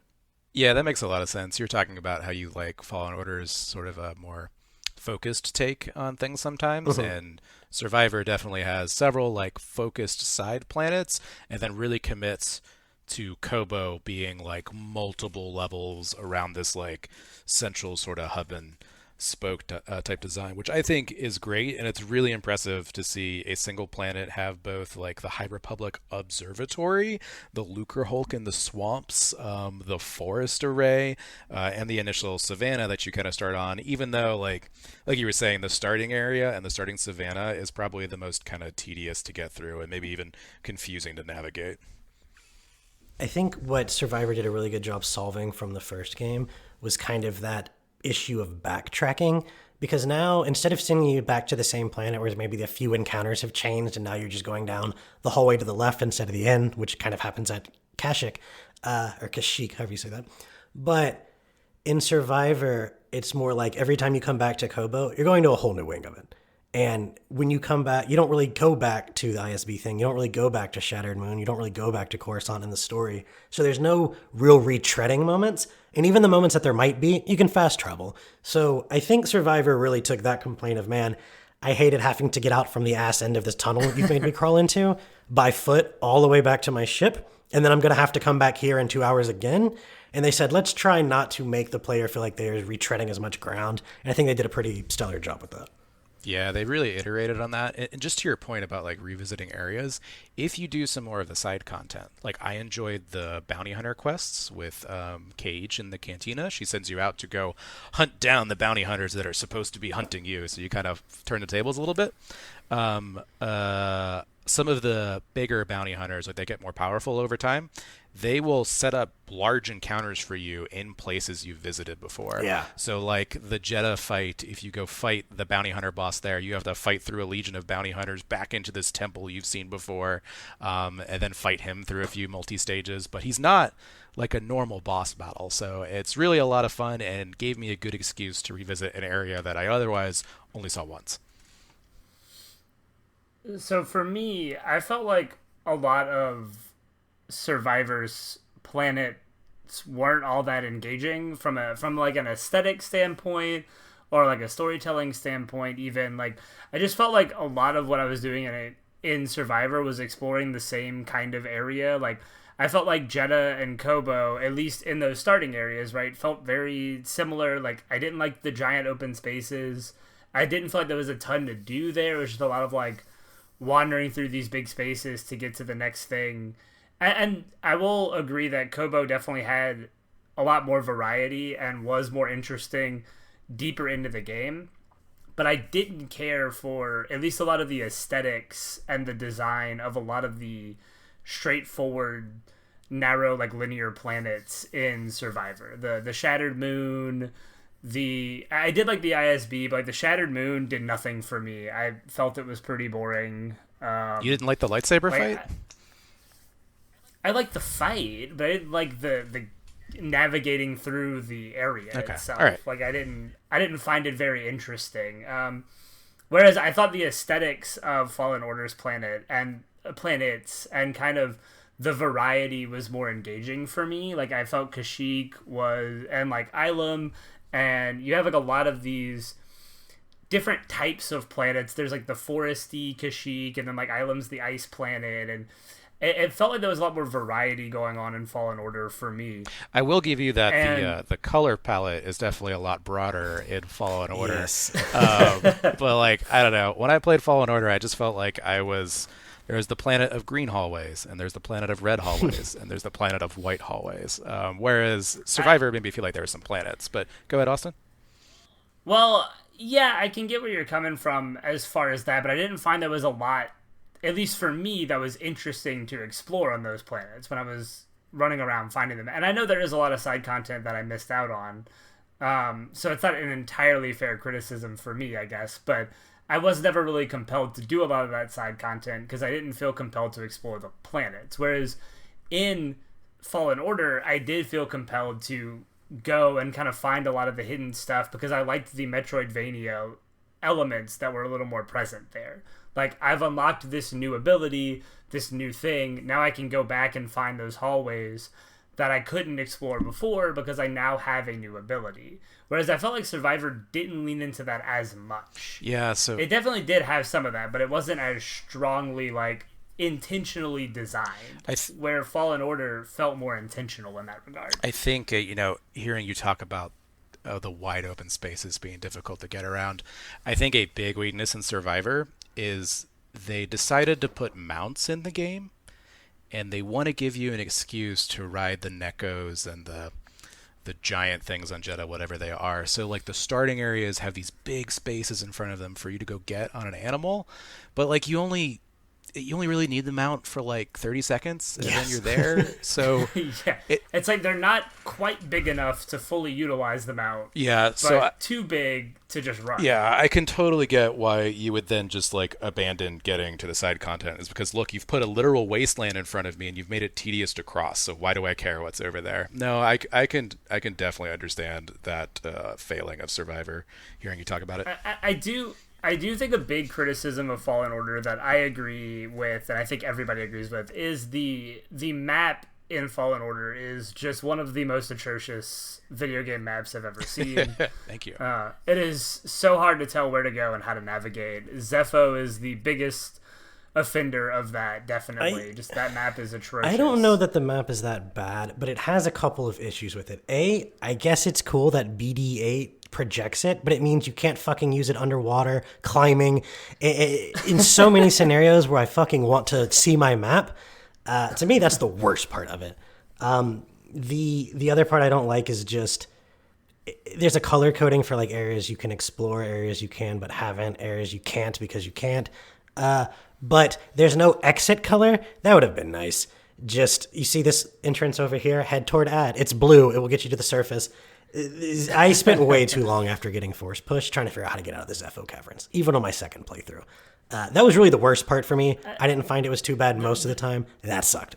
Yeah, that makes a lot of sense. You're talking about how you like Fallen Order's sort of a more focused take on things sometimes, and Survivor definitely has several like focused side planets and then really commits to Kobo being like multiple levels around this like central sort of hub and spoke type design, which I think is great. And it's really impressive to see a single planet have both like the High Republic Observatory, the Lucre Hulk in the swamps, the forest array, and the initial savannah that you kind of start on, even though like you were saying, the starting area and the starting savannah is probably the most kind of tedious to get through and maybe even confusing to navigate. I think what Survivor did a really good job solving from the first game was kind of that issue of backtracking, because now instead of sending you back to the same planet where maybe a few encounters have changed and now you're just going down the hallway to the left instead of the end, which kind of happens at Kashyyyk, or Kashyyyk, however you say that. But in Survivor, it's more like every time you come back to Kobo, you're going to a whole new wing of it. And when you come back, you don't really go back to the ISB thing. You don't really go back to Shattered Moon. You don't really go back to Coruscant in the story. So there's no real retreading moments. And even the moments that there might be, you can fast travel. So I think Survivor really took that complaint of, man, I hated having to get out from the ass end of this tunnel you've made me crawl into. by foot all the way back to my ship, and then I'm going to have to come back here in 2 hours again. And they said, let's try not to make the player feel like they're retreading as much ground. And I think they did a pretty stellar job with that. Yeah, they really iterated on that. And just to your point about like revisiting areas, if you do some more of the side content, like I enjoyed the bounty hunter quests with Cage in the cantina. She sends you out to go hunt down the bounty hunters that are supposed to be hunting you. So you kind of turn the tables a little bit. Some of the bigger bounty hunters, like they get more powerful over time, they will set up large encounters for you in places you've visited before. Yeah. So like the Jedi fight, if you go fight the bounty hunter boss there, you have to fight through a legion of bounty hunters back into this temple you've seen before, and then fight him through a few multi-stages. But he's not like a normal boss battle. So it's really a lot of fun and gave me a good excuse to revisit an area that I otherwise only saw once. So for me, I felt like a lot of Survivor's planets weren't all that engaging from like an aesthetic standpoint or like a storytelling standpoint. Even like I just felt like a lot of what I was doing in Survivor was exploring the same kind of area. Like I felt like Jeddah and Kobo, at least in those starting areas, right, felt very similar. Like I didn't like the giant open spaces. I didn't feel like there was a ton to do there. It was just a lot of like wandering through these big spaces to get to the next thing. And I will agree that Kobo definitely had a lot more variety and was more interesting deeper into the game. But I didn't care for at least a lot of the aesthetics and the design of a lot of the straightforward, narrow, like linear planets in Survivor. The Shattered Moon, I did like the ISB, but like the Shattered Moon did nothing for me. I felt it was pretty boring. You didn't like the lightsaber fight? I liked the fight, but I didn't like the navigating through the area itself. All right. Like I didn't find it very interesting. Whereas I thought the aesthetics of Fallen Order's planets and kind of the variety was more engaging for me. Like I felt Kashyyyk was, and like Ilum, and you have like a lot of these different types of planets. There's like the foresty Kashyyyk, and then like Ilum's the ice planet, and it felt like there was a lot more variety going on in Fallen Order for me. I will give you that the color palette is definitely a lot broader in Fallen Order. Yes. But like I don't know, when I played Fallen Order, I just felt like there's the planet of green hallways, and there's the planet of red hallways, and there's the planet of white hallways. Whereas Survivor made me feel like there were some planets. But go ahead, Austin. Well, yeah, I can get where you're coming from as far as that, but I didn't find there was a lot, at least for me, that was interesting to explore on those planets when I was running around finding them. And I know there is a lot of side content that I missed out on. So it's not an entirely fair criticism for me, I guess, but I was never really compelled to do a lot of that side content because I didn't feel compelled to explore the planets. Whereas in Fallen Order, I did feel compelled to go and kind of find a lot of the hidden stuff because I liked the Metroidvania elements that were a little more present there. Like, I've unlocked this new ability, this new thing. Now I can go back and find those hallways that I couldn't explore before because I now have a new ability. Whereas I felt like Survivor didn't lean into that as much. Yeah, so it definitely did have some of that, but it wasn't as strongly, like, intentionally designed. Where Fallen Order felt more intentional in that regard. I think, hearing you talk about the wide open spaces being difficult to get around, I think a big weakness in Survivor is they decided to put mounts in the game, and they want to give you an excuse to ride the Nekos and the giant things on Jeddah, whatever they are. So like the starting areas have these big spaces in front of them for you to go get on an animal, but like you only really need the mount for like 30 seconds and then you're there. So yeah, it's like they're not quite big enough to fully utilize the mount. Yeah, but so too big to just run. Yeah, I can totally get why you would then just like abandon getting to the side content. Is because look, you've put a literal wasteland in front of me and you've made it tedious to cross. So why do I care what's over there? No, I can definitely understand that failing of Survivor. Hearing you talk about it, I do think a big criticism of Fallen Order that I agree with, and I think everybody agrees with, is the map in Fallen Order is just one of the most atrocious video game maps I've ever seen. Thank you. It is so hard to tell where to go and how to navigate. Zepho is the biggest offender of that, definitely. Just that map is atrocious. I don't know that the map is that bad, but it has a couple of issues with it. I guess it's cool that BD8 projects it, but it means you can't fucking use it underwater, climbing, in so many scenarios where I fucking want to see my map. To me, that's the worst part of it. The other part I don't like is just there's a color coding for like areas you can explore, areas you can but haven't, areas you can't because you can't. But there's no exit color. That would have been nice. Just, you see this entrance over here? Head toward ad. It's blue. It will get you to the surface. I spent way too long after getting force pushed trying to figure out how to get out of the Zepho caverns, even on my second playthrough. That was really the worst part for me. I didn't find it was too bad most of the time. That sucked.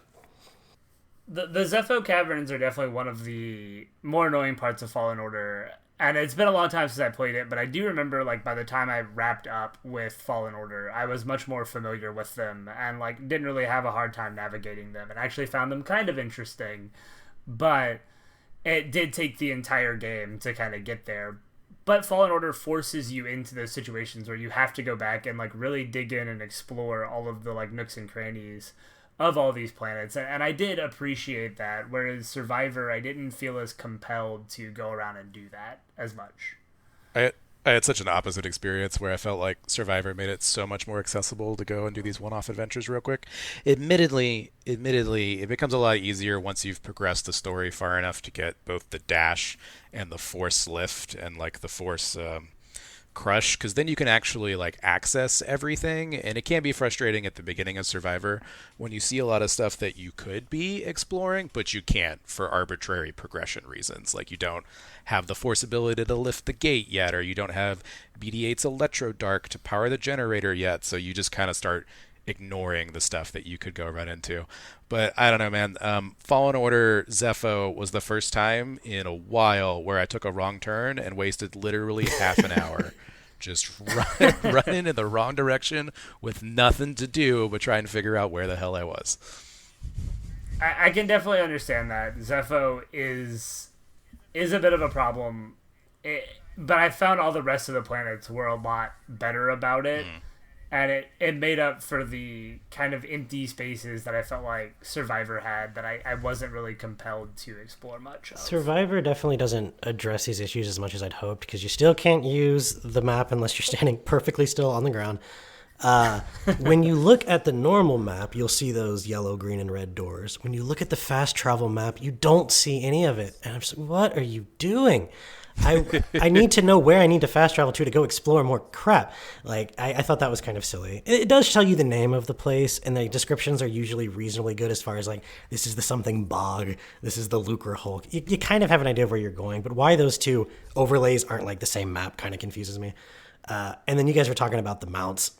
The Zepho caverns are definitely one of the more annoying parts of Fallen Order. And it's been a long time since I played it, but I do remember, like, by the time I wrapped up with Fallen Order, I was much more familiar with them and, like, didn't really have a hard time navigating them and actually found them kind of interesting. But it did take the entire game to kind of get there. But Fallen Order forces you into those situations where you have to go back and, like, really dig in and explore all of the, like, nooks and crannies of all these planets, and I did appreciate that, whereas Survivor, I didn't feel as compelled to go around and do that as much. I had such an opposite experience where I felt like Survivor made it so much more accessible to go and do these one-off adventures real quick. Admittedly, it becomes a lot easier once you've progressed the story far enough to get both the dash and the force lift and like the force crush, because then you can actually like access everything, and it can be frustrating at the beginning of Survivor when you see a lot of stuff that you could be exploring but you can't for arbitrary progression reasons, like you don't have the force ability to lift the gate yet, or you don't have BD8's Electro Dark to power the generator yet, so you just kind of start ignoring the stuff that you could go run into. But I don't know, man. Fallen Order Zepho was the first time in a while where I took a wrong turn and wasted literally half an hour just running in the wrong direction with nothing to do but trying to figure out where the hell I was. I can definitely understand that. Zepho is a bit of a problem, but I found all the rest of the planets were a lot better about it. And it made up for the kind of empty spaces that I felt like Survivor had that I wasn't really compelled to explore much of. Survivor definitely doesn't address these issues as much as I'd hoped, because you still can't use the map unless you're standing perfectly still on the ground. When you look at the normal map, you'll see those yellow, green, and red doors. When you look at the fast travel map, you don't see any of it. And I'm just, what are you doing? I need to know where I need to fast travel to go explore more crap. Like, I thought that was kind of silly. It does tell you the name of the place, and the descriptions are usually reasonably good as far as, like, this is the something bog, this is the Lucre Hulk. You kind of have an idea of where you're going, but why those two overlays aren't, like, the same map kind of confuses me. And then you guys were talking about the mounts.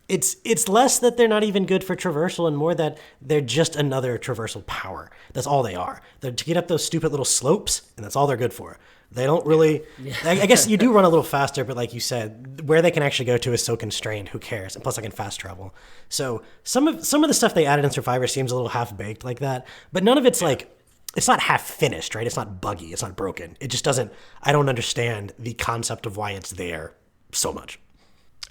It's less that they're not even good for traversal and more that they're just another traversal power. That's all they are. They're to get up those stupid little slopes, and that's all they're good for. They don't really... Yeah. I guess you do run a little faster, but like you said, where they can actually go to is so constrained. Who cares? And plus I can fast travel. So some of the stuff they added in Survivor seems a little half-baked like that, but none of it's like... It's not half-finished, right? It's not buggy. It's not broken. It just doesn't... I don't understand the concept of why it's there so much.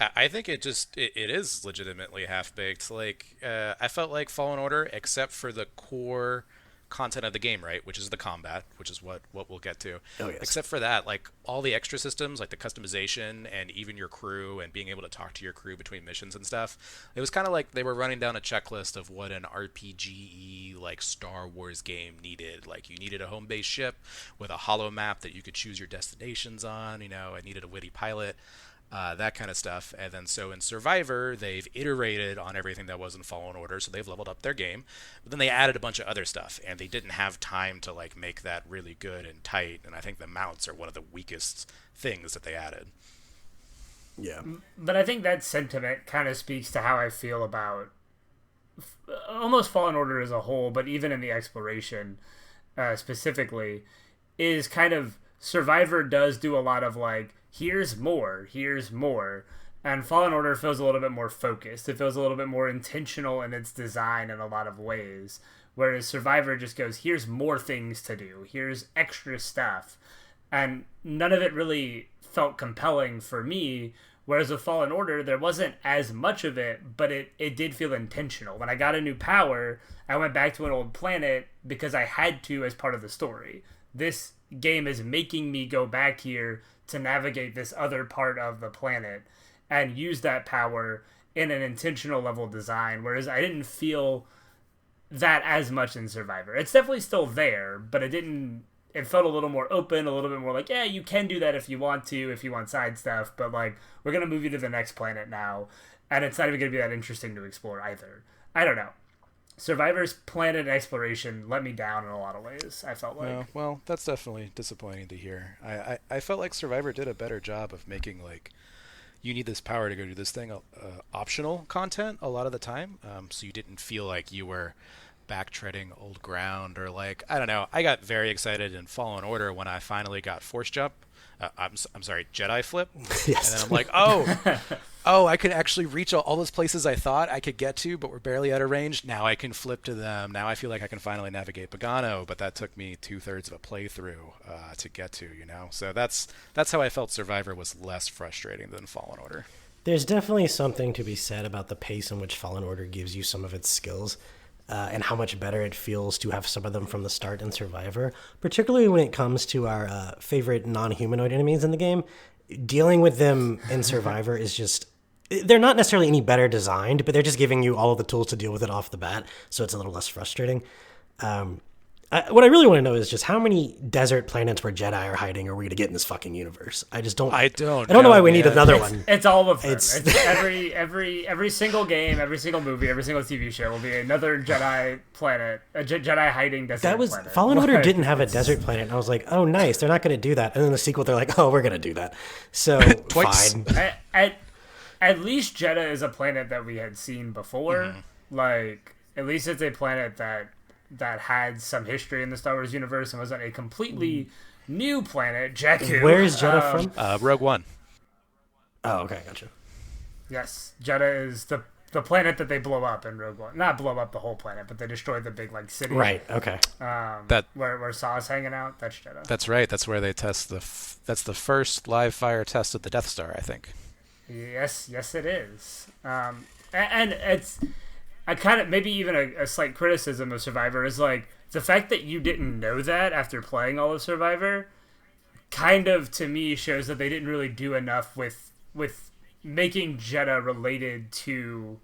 I think it is legitimately half-baked. Like, I felt like Fallen Order, except for the core content of the game, right, which is the combat, which is what we'll get to. Oh, yes. Except for that, like, all the extra systems, like the customization and even your crew and being able to talk to your crew between missions and stuff, it was kind of like they were running down a checklist of what an RPG, like, Star Wars game needed. Like, you needed a home-based ship with a holo map that you could choose your destinations on, you know, it needed a witty pilot. That kind of stuff. And then so in Survivor, they've iterated on everything that was in Fallen Order, so they've leveled up their game. But then they added a bunch of other stuff, and they didn't have time to like make that really good and tight. And I think the mounts are one of the weakest things that they added. Yeah. But I think that sentiment kind of speaks to how I feel about almost Fallen Order as a whole, but even in the exploration specifically, is kind of Survivor does do a lot of like, here's more, and Fallen Order feels a little bit more focused. It feels a little bit more intentional in its design in a lot of ways, whereas Survivor just goes, here's more things to do, here's extra stuff, and none of it really felt compelling for me, Whereas with Fallen Order, there wasn't as much of it, but it did feel intentional. When I got a new power, I went back to an old planet because I had to as part of the story. This game is making me go back here to navigate this other part of the planet and use that power in an intentional level design, whereas I didn't feel that as much in Survivor. It's definitely still there, but it felt a little more open, a little bit more like, yeah, you can do that if you want side stuff, but like, we're going to move you to the next planet now, and it's not even going to be that interesting to explore either. I don't know. Survivor's planet exploration let me down in a lot of ways, I felt like. Well, that's definitely disappointing to hear. I felt like Survivor did a better job of making, like, you need this power to go do this thing, optional content a lot of the time, so you didn't feel like you were backtreading old ground, or like, I don't know, I got very excited in Fallen Order when I finally got Force Jump. I'm sorry, Jedi Flip. Yes. And then I'm like, oh, I can actually reach all those places I thought I could get to, but we're barely out of range. Now I can flip to them. Now I feel like I can finally navigate Pagano, but that took me 2/3 of a playthrough to get to, you know? So that's how I felt Survivor was less frustrating than Fallen Order. There's definitely something to be said about the pace in which Fallen Order gives you some of its skills. And how much better it feels to have some of them from the start in Survivor, particularly when it comes to our favorite non-humanoid enemies in the game. Dealing with them in Survivor is just... They're not necessarily any better designed, but they're just giving you all of the tools to deal with it off the bat, so it's a little less frustrating. What I really want to know is just how many desert planets where Jedi are hiding are we going to get in this fucking universe? I don't know why we need another one. It's all of them. It's every single game, every single movie, every single TV show will be another Jedi planet, a Jedi hiding desert planet. Fallen Order didn't have a desert planet, and I was like, oh, nice, they're not going to do that. And then the sequel, they're like, oh, we're going to do that. So, fine. At least Jeddah is a planet that we had seen before. Mm-hmm. Like, at least it's a planet that had some history in the Star Wars universe and wasn't a completely new planet, Jakku. Where is Jeddah from? Rogue One. Oh, okay, gotcha. Yes, Jeddah is the planet that they blow up in Rogue One. Not blow up the whole planet, but they destroy the big like city. Right. Okay. Where Saw's hanging out. That's Jeddah. That's right. That's where they test that's the first live fire test of the Death Star, I think. Yes, it is. And it's. I kind of, maybe even a slight criticism of Survivor is like the fact that you didn't know that after playing all of Survivor kind of, to me, shows that they didn't really do enough with making Jeddah related to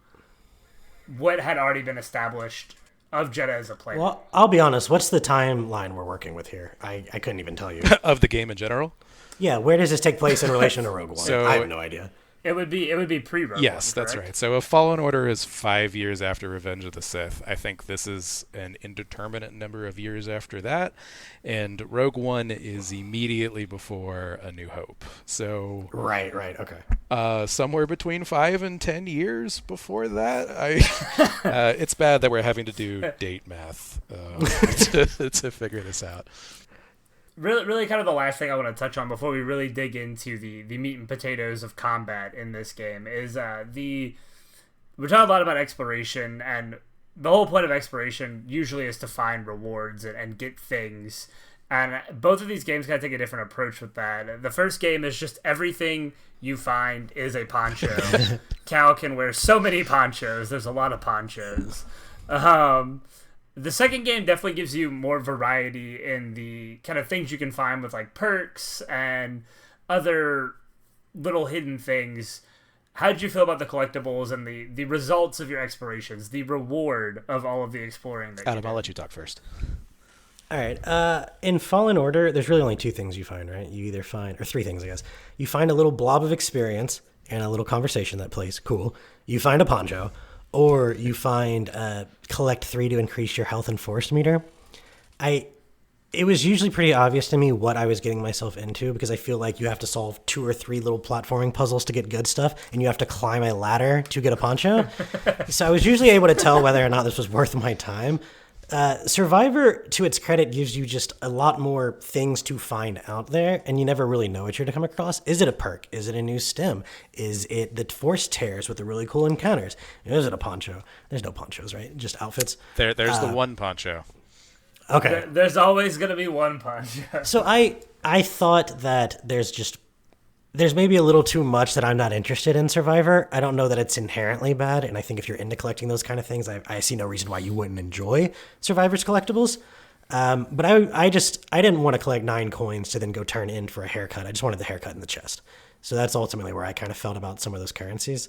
what had already been established of Jeddah as a planet. Well, I'll be honest. What's the timeline we're working with here? I couldn't even tell you. Of the game in general? Yeah, where does this take place in relation to Rogue One? I have no idea. It would be pre-Rogue Yes, One, that's right. So if Fallen Order is 5 years after Revenge of the Sith, I think this is an indeterminate number of years after that, and Rogue One is immediately before A New Hope. So right, okay. Somewhere between 5 and 10 years before that. It's bad that we're having to do date math to figure this out. Really kind of the last thing I want to touch on before we really dig into the meat and potatoes of combat in this game is we're talking a lot about exploration, and the whole point of exploration usually is to find rewards and get things, and both of these games kind of take a different approach with that. The first game is just everything you find is a poncho. Cal can wear so many ponchos. There's a lot of ponchos. The second game definitely gives you more variety in the kind of things you can find with like perks and other little hidden things. How did you feel about the collectibles and the results of your explorations, the reward of all of the exploring? Adam, I'll let you talk first. All right. In Fallen Order, there's really only two things you find, right? You either find, or three things, I guess. You find a little blob of experience and a little conversation that plays. Cool. You find a poncho. Or you find collect 3 to increase your health and force meter. It was usually pretty obvious to me what I was getting myself into because I feel like you have to solve 2 or 3 little platforming puzzles to get good stuff, and you have to climb a ladder to get a poncho. So I was usually able to tell whether or not this was worth my time. Survivor, to its credit, gives you just a lot more things to find out there, and you never really know what you're to come across. Is it a perk? Is it a new stem? Is it the force tears with the really cool encounters? Is it a poncho? There's no ponchos, right? Just outfits. There's the one poncho. Okay. There's always going to be one poncho. So I thought that there's just there's maybe a little too much that I'm not interested in Survivor. I don't know that it's inherently bad, and I think if you're into collecting those kind of things, I see no reason why you wouldn't enjoy Survivor's collectibles. But I didn't want to collect 9 coins to then go turn in for a haircut. I just wanted the haircut in the chest. So that's ultimately where I kind of felt about some of those currencies.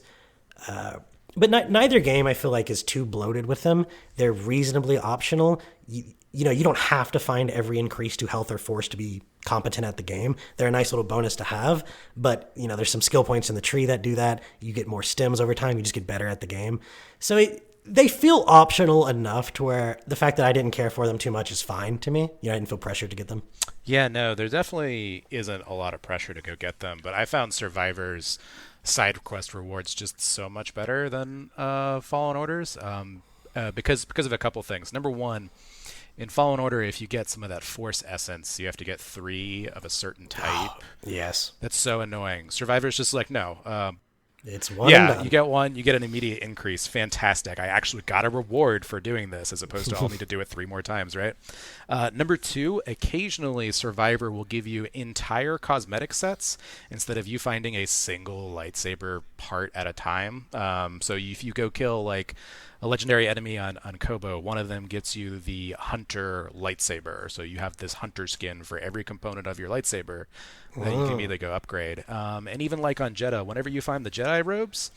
But neither game I feel like is too bloated with them. They're reasonably optional. You don't have to find every increase to health or force to be competent at the game. They're a nice little bonus to have, but there's some skill points in the tree that do that. You get more stems over time. You just get better at the game. So they feel optional enough to where the fact that I didn't care for them too much is fine to me. I didn't feel pressured to get them. Yeah, no, there definitely isn't a lot of pressure to go get them, but I found Survivor's side quest rewards just so much better than Fallen Orders because of a couple things. Number one, in Fallen Order, if you get some of that Force essence, you have to get 3 of a certain type. Yes. That's so annoying. Survivor's just like, no. It's one. Yeah, you get one, you get an immediate increase. Fantastic. I actually got a reward for doing this as opposed to I'll need to do it 3 more times, right? Number 2, occasionally Survivor will give you entire cosmetic sets instead of you finding a single lightsaber part at a time. So if you go kill like a legendary enemy on Kobo, one of them gets you the Hunter lightsaber. So you have this Hunter skin for every component of your lightsaber that you can immediately go upgrade. And even like on Jeddah, whenever you find the Jedi robes,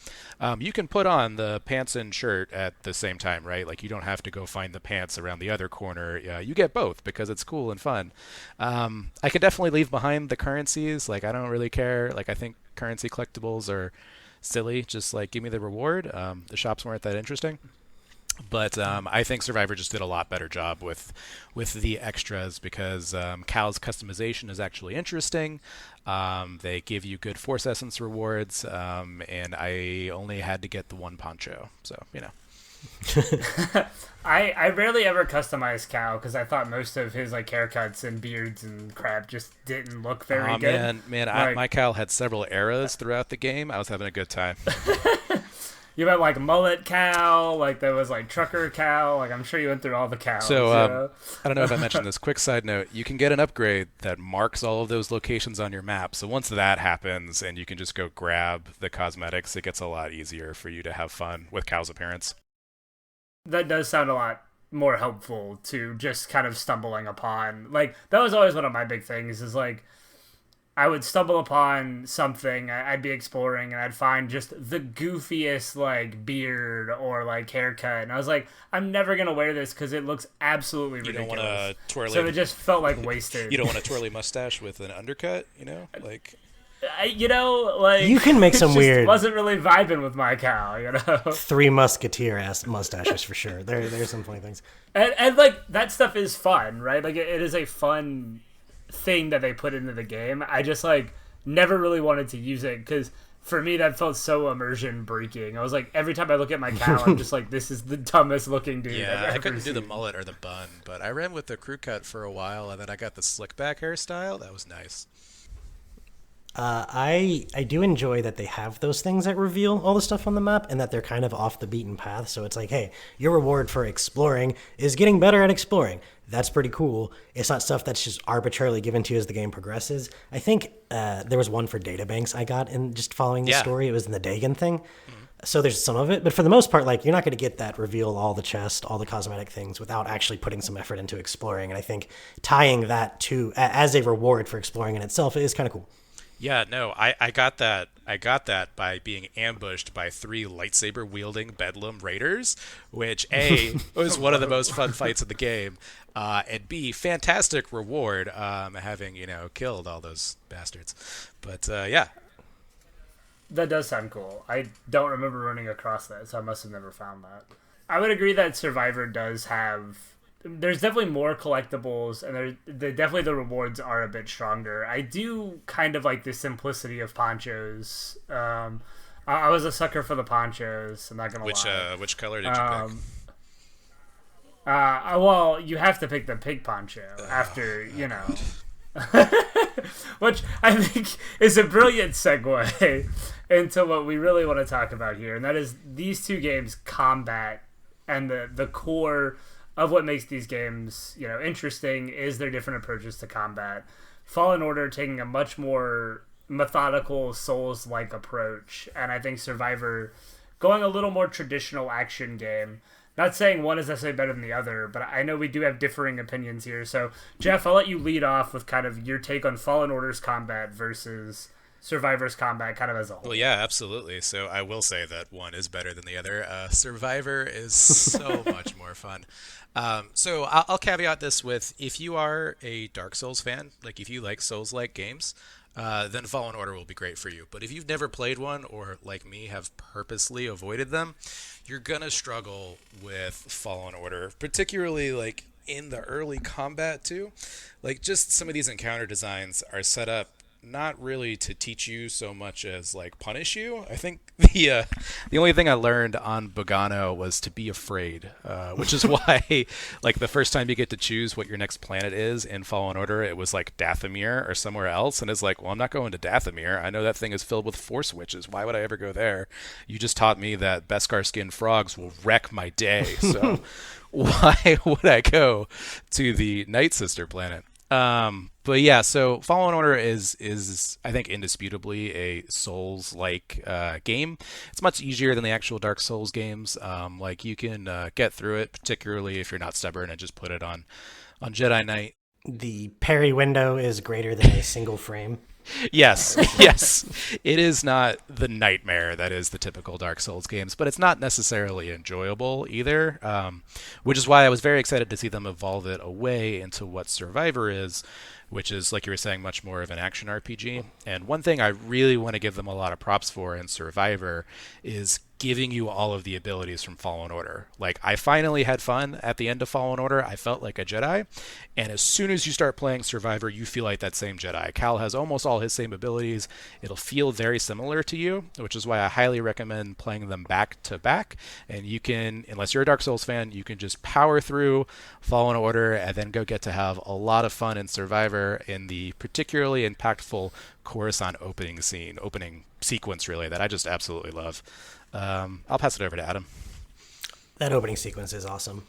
you can put on the pants and shirt at the same time, right? Like you don't have to go find the pants around the other corner. You get both because it's cool and fun. I could definitely leave behind the currencies. Like I don't really care. Like I think currency collectibles are silly. Just like give me the reward. The shops weren't that interesting. But I think Survivor just did a lot better job with the extras because Cal's customization is actually interesting. They give you good Force Essence rewards, and I only had to get the one poncho. So, I rarely ever customize Cal because I thought most of his like haircuts and beards and crap just didn't look very good. Man, like, my Cal had several eras throughout the game. I was having a good time. You had like mullet Cal, like there was like trucker Cal, like I'm sure you went through all the cows. So I don't know if I mentioned this. Quick side note: you can get an upgrade that marks all of those locations on your map. So once that happens, and you can just go grab the cosmetics, it gets a lot easier for you to have fun with Cal's appearance. That does sound a lot more helpful to just kind of stumbling upon. Like that was always one of my big things. Is like I would stumble upon something, I'd be exploring, and I'd find just the goofiest, like, beard or, like, haircut. And I was like, I'm never going to wear this because it looks absolutely ridiculous. You don't want a twirly... So it just felt like wasted. You don't want a twirly mustache with an undercut, Like... You can make some weird... wasn't really vibing with my cow, Three Musketeer-ass mustaches for sure. There's some funny things. And, like, that stuff is fun, right? Like, it is a fun thing that they put into the game. I just like never really wanted to use it because for me that felt so immersion breaking. I was like, every time I look at my cow, I'm just like, this is the dumbest looking dude. Yeah, I couldn't do the mullet or the bun, but I ran with the crew cut for a while, and then I got the slick back hairstyle. That was nice. I do enjoy that they have those things that reveal all the stuff on the map and that they're kind of off the beaten path. So it's like, hey, your reward for exploring is getting better at exploring. That's pretty cool. It's not stuff that's just arbitrarily given to you as the game progresses. I think there was one for databanks I got in just following the story. It was in the Dagon thing. So there's some of it, but for the most part, like you're not going to get that reveal all the chest, all the cosmetic things without actually putting some effort into exploring. And I think tying that to as a reward for exploring in itself is kind of cool. Yeah, no, I got that. I got that by being ambushed by 3 lightsaber-wielding Bedlam raiders, which A, was one of the most fun fights in the game, and B, fantastic reward, having, killed all those bastards. But, yeah. That does sound cool. I don't remember running across that, so I must have never found that. I would agree that Survivor does have... There's definitely more collectibles, and definitely the rewards are a bit stronger. I do kind of like the simplicity of ponchos. I was a sucker for the ponchos. I'm not gonna lie. Which color did you pick? Well, you have to pick the pig poncho after which I think is a brilliant segue into what we really want to talk about here, and that is these two games' combat and the core of what makes these games, interesting is their different approaches to combat. Fallen Order taking a much more methodical Souls-like approach, and I think Survivor going a little more traditional action game. Not saying one is necessarily better than the other, but I know we do have differing opinions here. So, Jeff, I'll let you lead off with kind of your take on Fallen Order's combat versus Survivor's combat kind of as a whole. Well, yeah, absolutely. So I will say that one is better than the other. Survivor is so much more fun. So I'll caveat this with, if you are a Dark Souls fan, like if you like Souls-like games, then Fallen Order will be great for you. But if you've never played one, or like me, have purposely avoided them, you're gonna struggle with Fallen Order, particularly like in the early combat too. Like, just some of these encounter designs are set up not really to teach you so much as like punish you. I think the only thing I learned on Bogano was to be afraid, which is why like the first time you get to choose what your next planet is in Fallen Order, it was like Dathomir or somewhere else, and it's like, well, I'm not going to Dathomir. I know that thing is filled with force witches. Why would I ever go there? You just taught me that Beskar skinned frogs will wreck my day, so why would I go to the Night Sister planet? But yeah, so Fallen Order is I think indisputably a Souls-like game. It's much easier than the actual Dark Souls games. Like, you can get through it, particularly if you're not stubborn, and just put it on Jedi Knight. The parry window is greater than a single frame. Yes, yes. It is not the nightmare that is the typical Dark Souls games, but it's not necessarily enjoyable either, which is why I was very excited to see them evolve it away into what Survivor is, which is, like you were saying, much more of an action RPG. And one thing I really want to give them a lot of props for in Survivor is giving you all of the abilities from Fallen Order. Like, I finally had fun at the end of Fallen Order. I felt like a Jedi. And as soon as you start playing Survivor, you feel like that same Jedi. Cal has almost all his same abilities. It'll feel very similar to you, which is why I highly recommend playing them back to back. And you can, unless you're a Dark Souls fan, you can just power through Fallen Order and then go get to have a lot of fun in Survivor in the particularly impactful Coruscant opening sequence, really, that I just absolutely love. I'll pass it over to Adam. That opening sequence is awesome.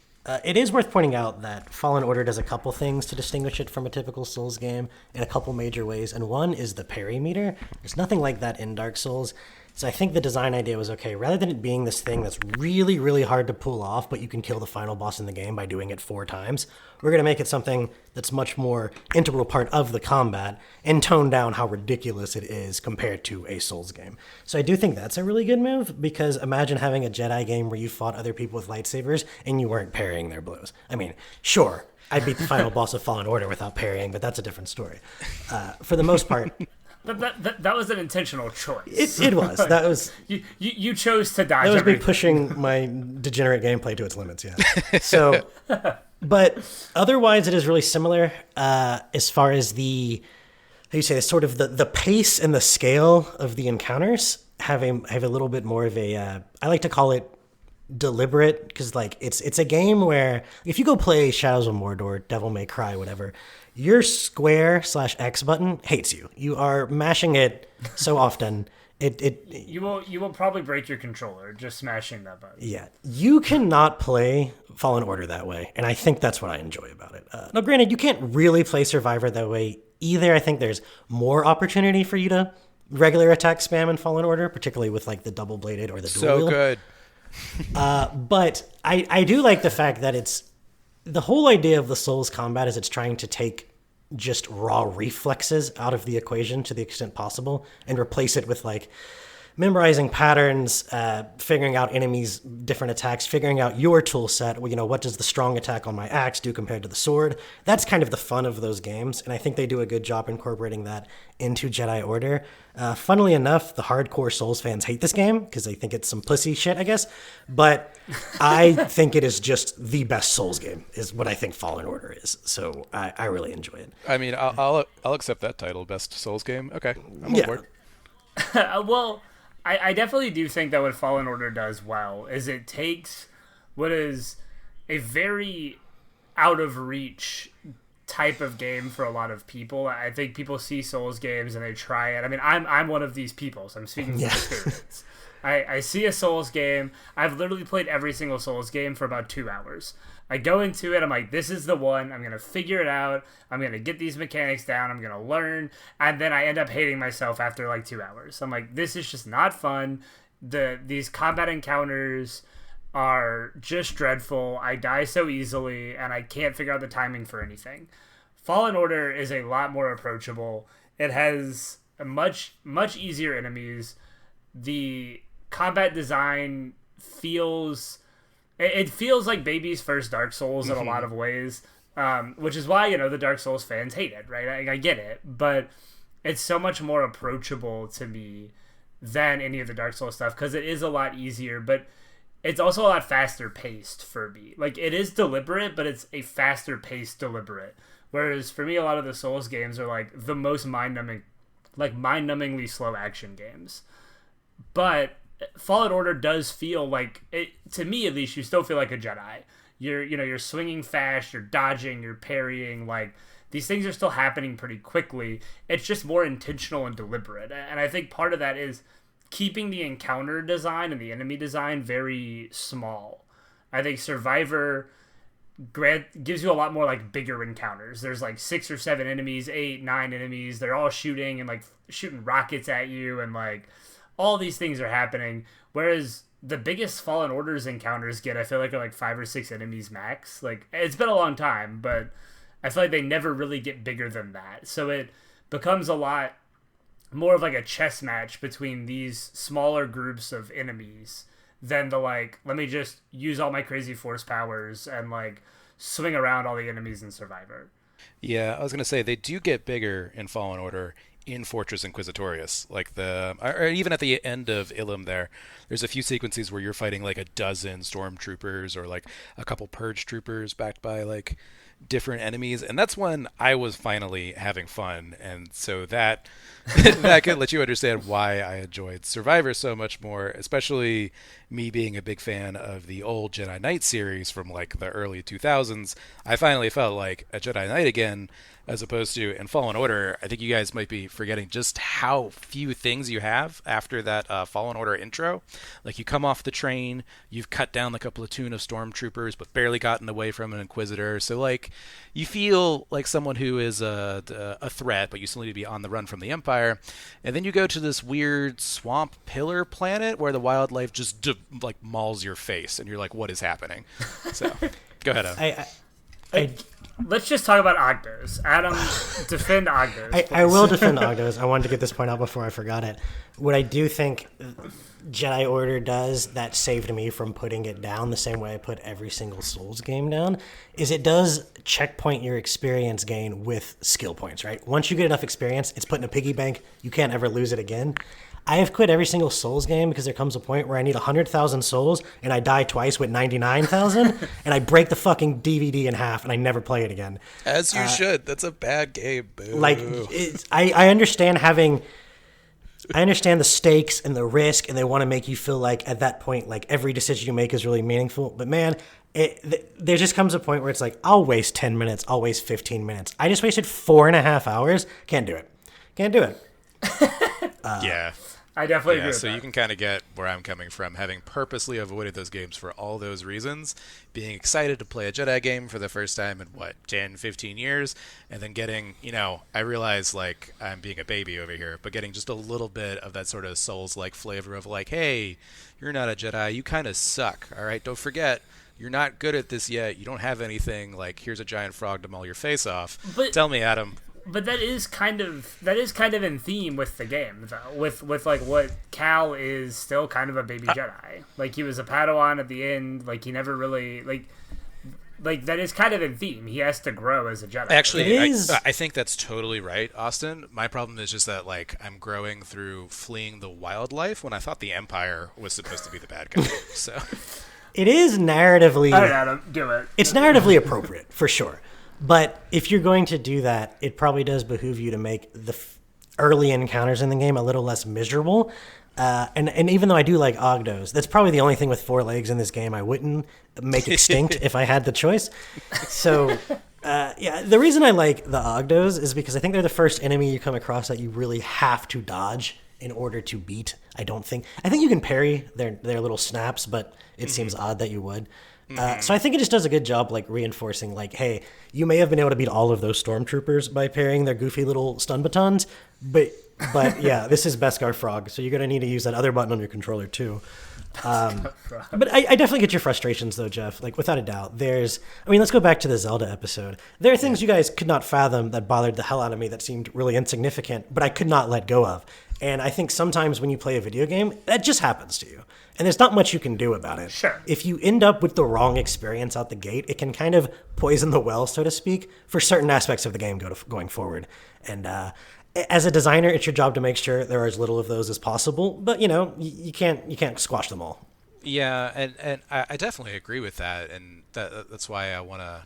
It is worth pointing out that Fallen Order does a couple things to distinguish it from a typical Souls game in a couple major ways, and one is the parry meter. There's nothing like that in Dark Souls. So I think the design idea was, okay, rather than it being this thing that's really, really hard to pull off, but you can kill the final boss in the game by doing it 4 times, we're going to make it something that's much more integral part of the combat and tone down how ridiculous it is compared to a Souls game. So I do think that's a really good move, because imagine having a Jedi game where you fought other people with lightsabers and you weren't parrying their blows. I mean, sure, I beat the final boss of Fallen Order without parrying, but that's a different story. For the most part... That was an intentional choice. It was. That was you chose to dodge. That was everything. me pushing my degenerate gameplay to its limits. Yeah. So, but otherwise, it is really similar as far as the, how you say, sort of the pace and the scale of the encounters have a little bit more of a. I like to call it deliberate, because like it's a game where if you go play Shadows of Mordor, Devil May Cry, whatever, your square/X button hates you. You are mashing it so often. You will probably break your controller just smashing that button. Yeah, you cannot play Fallen Order that way, and I think that's what I enjoy about it. Now, granted, you can't really play Survivor that way either. I think there's more opportunity for you to regular attack spam in Fallen Order, particularly with like the double-bladed or the dual So wield. good. But I do like the fact that it's the whole idea of the Souls combat is it's trying to take just raw reflexes out of the equation to the extent possible and replace it with like memorizing patterns, figuring out enemies' different attacks, figuring out your tool set. You know, what does the strong attack on my axe do compared to the sword? That's kind of the fun of those games, and I think they do a good job incorporating that into Jedi Order. Funnily enough, the hardcore Souls fans hate this game because they think it's some pussy shit, I guess. But I think it is just the best Souls game, is what I think Fallen Order is. So I really enjoy it. I mean, I'll accept that title, best Souls game. Okay, I'm on board. Well, I definitely do think that what Fallen Order does well is it takes what is a very out of reach type of game for a lot of people. I think people see Souls games and they try it. I mean, I'm one of these people, so I'm speaking from experience. I see a Souls game. I've literally played every single Souls game for about 2 hours. I go into it, I'm like, this is the one. I'm going to figure it out. I'm going to get these mechanics down. I'm going to learn. And then I end up hating myself after like 2 hours. I'm like, this is just not fun. These combat encounters are just dreadful. I die so easily, and I can't figure out the timing for anything. Fallen Order is a lot more approachable. It has a much easier enemies. The combat design feels like baby's first Dark Souls in a lot of ways, which is why the Dark Souls fans hate it, right? I get it, but it's so much more approachable to me than any of the Dark Souls stuff because it is a lot easier, but it's also a lot faster paced for me. Like, it is deliberate, but it's a faster paced deliberate. Whereas for me, a lot of the Souls games are like the most mind-numbingly slow action games. But Fallen Order does feel like it, to me at least. You still feel like a Jedi. You're swinging fast, you're dodging, you're parrying. Like, these things are still happening pretty quickly. It's just more intentional and deliberate. And I think part of that is keeping the encounter design and the enemy design very small. I think Survivor gives you a lot more like bigger encounters. There's like 6 or 7 enemies, 8, 9 enemies. They're all shooting and like shooting rockets at you, and like all these things are happening. Whereas the biggest Fallen Orders encounters I feel like are like 5 or 6 enemies max. Like, it's been a long time, but I feel like they never really get bigger than that. So it becomes a lot more of like a chess match between these smaller groups of enemies than the like, let me just use all my crazy force powers and like swing around all the enemies in Survivor. Yeah, I was gonna say they do get bigger in Fallen Order in Fortress Inquisitorius, like or even at the end of Ilum. There's a few sequences where you're fighting like a dozen stormtroopers or like a couple purge troopers backed by like different enemies, and that's when I was finally having fun, and so that that could let you understand why I enjoyed Survivor so much more, especially me being a big fan of the old Jedi Knight series from like the early 2000s. I finally felt like a Jedi Knight again, as opposed to in Fallen Order. I think you guys might be forgetting just how few things you have after that Fallen Order intro. Like, you come off the train, you've cut down like a platoon of stormtroopers, but barely gotten away from an Inquisitor. So like, you feel like someone who is a threat, but you still need to be on the run from the Empire. And then you go to this weird swamp pillar planet where the wildlife just like mauls your face, and you're like, what is happening? So go ahead, Adam. Let's just talk about Ogdos. Adam, defend Ogdos. I will defend Ogdos. I wanted to get this point out before I forgot it. What I do think Jedi Order does that saved me from putting it down the same way I put every single Souls game down is it does checkpoint your experience gain with skill points, right? Once you get enough experience, it's put in a piggy bank. You can't ever lose it again. I have quit every single Souls game because there comes a point where I need 100,000 souls and I die twice with 99,000 and I break the fucking DVD in half and I never play it again. As you should. That's a bad game. Boo. Like, I understand I understand the stakes and the risk, and they want to make you feel like at that point, like every decision you make is really meaningful. But man, there just comes a point where it's like, I'll waste 10 minutes. I'll waste 15 minutes. I just wasted 4.5 hours. Can't do it. Yeah. I definitely agree with so that. you can kind of get where I'm coming from, having purposely avoided those games for all those reasons, being excited to play a Jedi game for the first time in, 10, 15 years, and then getting, I realize, like, I'm being a baby over here, but getting just a little bit of that sort of Souls-like flavor of, like, hey, you're not a Jedi, you kind of suck, all right? Don't forget, you're not good at this yet, you don't have anything, like, here's a giant frog to maul your face off. But tell me, Adam. But that is kind of in theme with the game, though. With like what Cal is still kind of a baby Jedi. Like, he was a Padawan at the end. Like, he never really like that is kind of in theme. He has to grow as a Jedi. Actually, I think that's totally right, Austin. My problem is just that, like, I'm growing through fleeing the wildlife when I thought the Empire was supposed to be the bad guy. So it is narratively. All right, Adam, do it. It's narratively appropriate for sure. But if you're going to do that, it probably does behoove you to make the early encounters in the game a little less miserable. And even though I do like Ogdos, that's probably the only thing with 4 legs in this game I wouldn't make extinct if I had the choice. So, the reason I like the Ogdos is because I think they're the first enemy you come across that you really have to dodge in order to beat. I think you can parry their little snaps, but it seems odd that you would. So I think it just does a good job, like reinforcing, like, hey, you may have been able to beat all of those stormtroopers by parrying their goofy little stun batons, but yeah, this is Beskar Frog, so you're gonna need to use that other button on your controller too. But I definitely get your frustrations though, Jeff. Like, without a doubt, let's go back to the Zelda episode. There are things you guys could not fathom that bothered the hell out of me that seemed really insignificant, but I could not let go of. And I think sometimes when you play a video game, that just happens to you. And there's not much you can do about it. Sure. If you end up with the wrong experience out the gate, it can kind of poison the well, so to speak, for certain aspects of the game going forward. And as a designer, it's your job to make sure there are as little of those as possible. But, you can't squash them all. Yeah, and I definitely agree with that, and that's why I wanna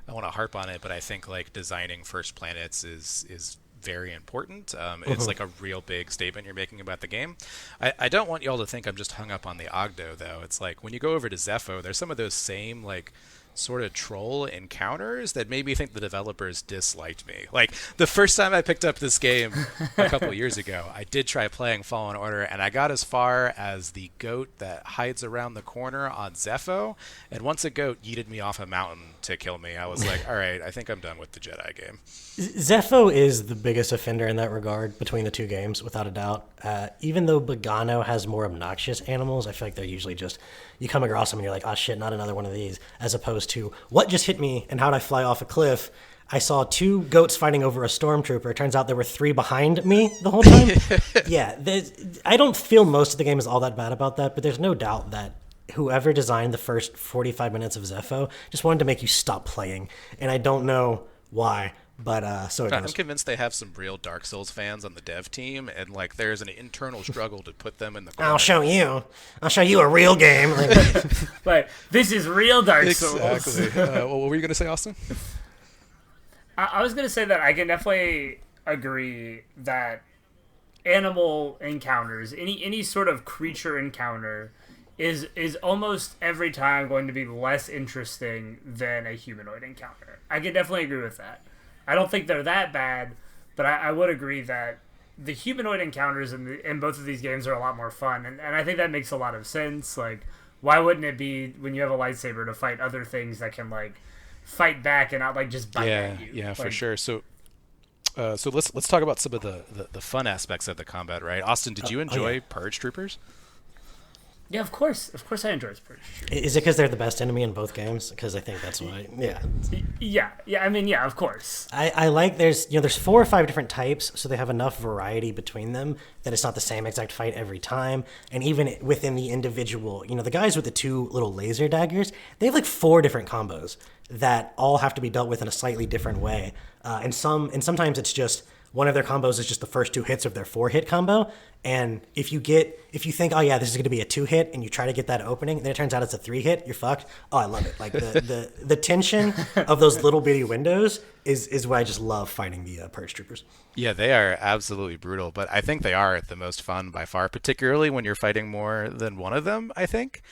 harp on it. But I think like designing first planets is very important. It's like a real big statement you're making about the game. I don't want y'all to think I'm just hung up on the Ogdo though. It's like when you go over to Zepho, there's some of those same like sort of troll encounters that made me think the developers disliked me. Like the first time I picked up this game a couple of years ago, I did try playing Fallen Order, and I got as far as the goat that hides around the corner on Zepho, and once a goat yeeted me off a mountain to kill me, I was like, all right, I think I'm done with the Jedi game. Zepho is the biggest offender in that regard between the two games, without a doubt. Even though Bogano has more obnoxious animals, I feel like they're usually just, you come across them and you're like, oh shit, not another one of these, as opposed to, what just hit me and how'd I fly off a cliff? I saw 2 goats fighting over a stormtrooper. It turns out there were 3 behind me the whole time. Yeah, I don't feel most of the game is all that bad about that, but there's no doubt that whoever designed the first 45 minutes of Zepho just wanted to make you stop playing, and I don't know why. But so it goes. I'm convinced they have some real Dark Souls fans on the dev team, and like there's an internal struggle to put them in the corner. I'll show you a real game. Like, this is real Dark Souls. Exactly. What were you gonna say, Austin? I was gonna say that I can definitely agree that animal encounters, any sort of creature encounter, is almost every time going to be less interesting than a humanoid encounter. I can definitely agree with that. I don't think they're that bad, but I would agree that the humanoid encounters in both of these games are a lot more fun, and I think that makes a lot of sense. Like, why wouldn't it be when you have a lightsaber to fight other things that can like fight back and not like just bite at you? Yeah, like, for sure. So let's talk about some of the fun aspects of the combat, right? Austin, did you enjoy Purge Troopers? Yeah, of course I enjoy Purge Troopers. Is it because they're the best enemy in both games? Because I think that's why. Yeah. I mean, yeah, of course. I like there's 4 or 5 different types, so they have enough variety between them that it's not the same exact fight every time. And even within the individual, the guys with the 2 little laser daggers, they have like 4 different combos that all have to be dealt with in a slightly different way. And sometimes it's just one of their combos is just the first 2 hits of their 4-hit combo. And if you think, oh yeah, this is going to be a 2-hit, and you try to get that opening, and then it turns out it's a 3-hit, you're fucked. Oh, I love it. Like the tension of those little bitty windows is why I just love fighting the Purge Troopers. Yeah, they are absolutely brutal, but I think they are the most fun by far, particularly when you're fighting more than one of them, I think.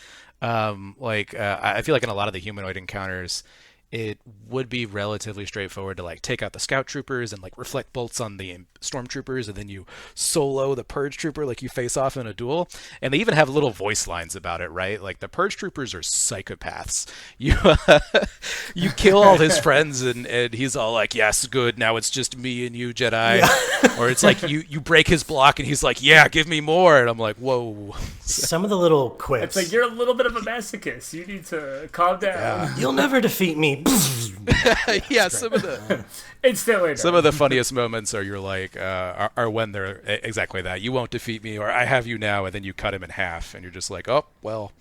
I feel like in a lot of the humanoid encounters, it would be relatively straightforward to like take out the scout troopers and like reflect bolts on the stormtroopers, and then you solo the purge trooper, like you face off in a duel. And they even have little voice lines about it, right? Like the purge troopers are psychopaths. You kill all his friends and he's all like, yes, good, now it's just me and you, Jedi. Yeah. Or it's like you break his block and he's like, yeah, give me more. And I'm like, whoa. Some of the little quips. It's like, you're a little bit of a masochist. You need to calm down. Yeah. You'll never defeat me. Yeah, some of the funniest moments are are when they're exactly that. You won't defeat me, or I have you now, and then you cut him in half, and you're just like, oh well,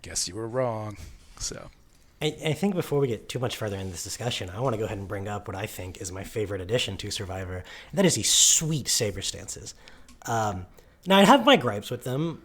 guess you were wrong. So I think before we get too much further in this discussion, I want to go ahead and bring up what I think is my favorite addition to Survivor, and that is these sweet saber stances. Now, I have my gripes with them.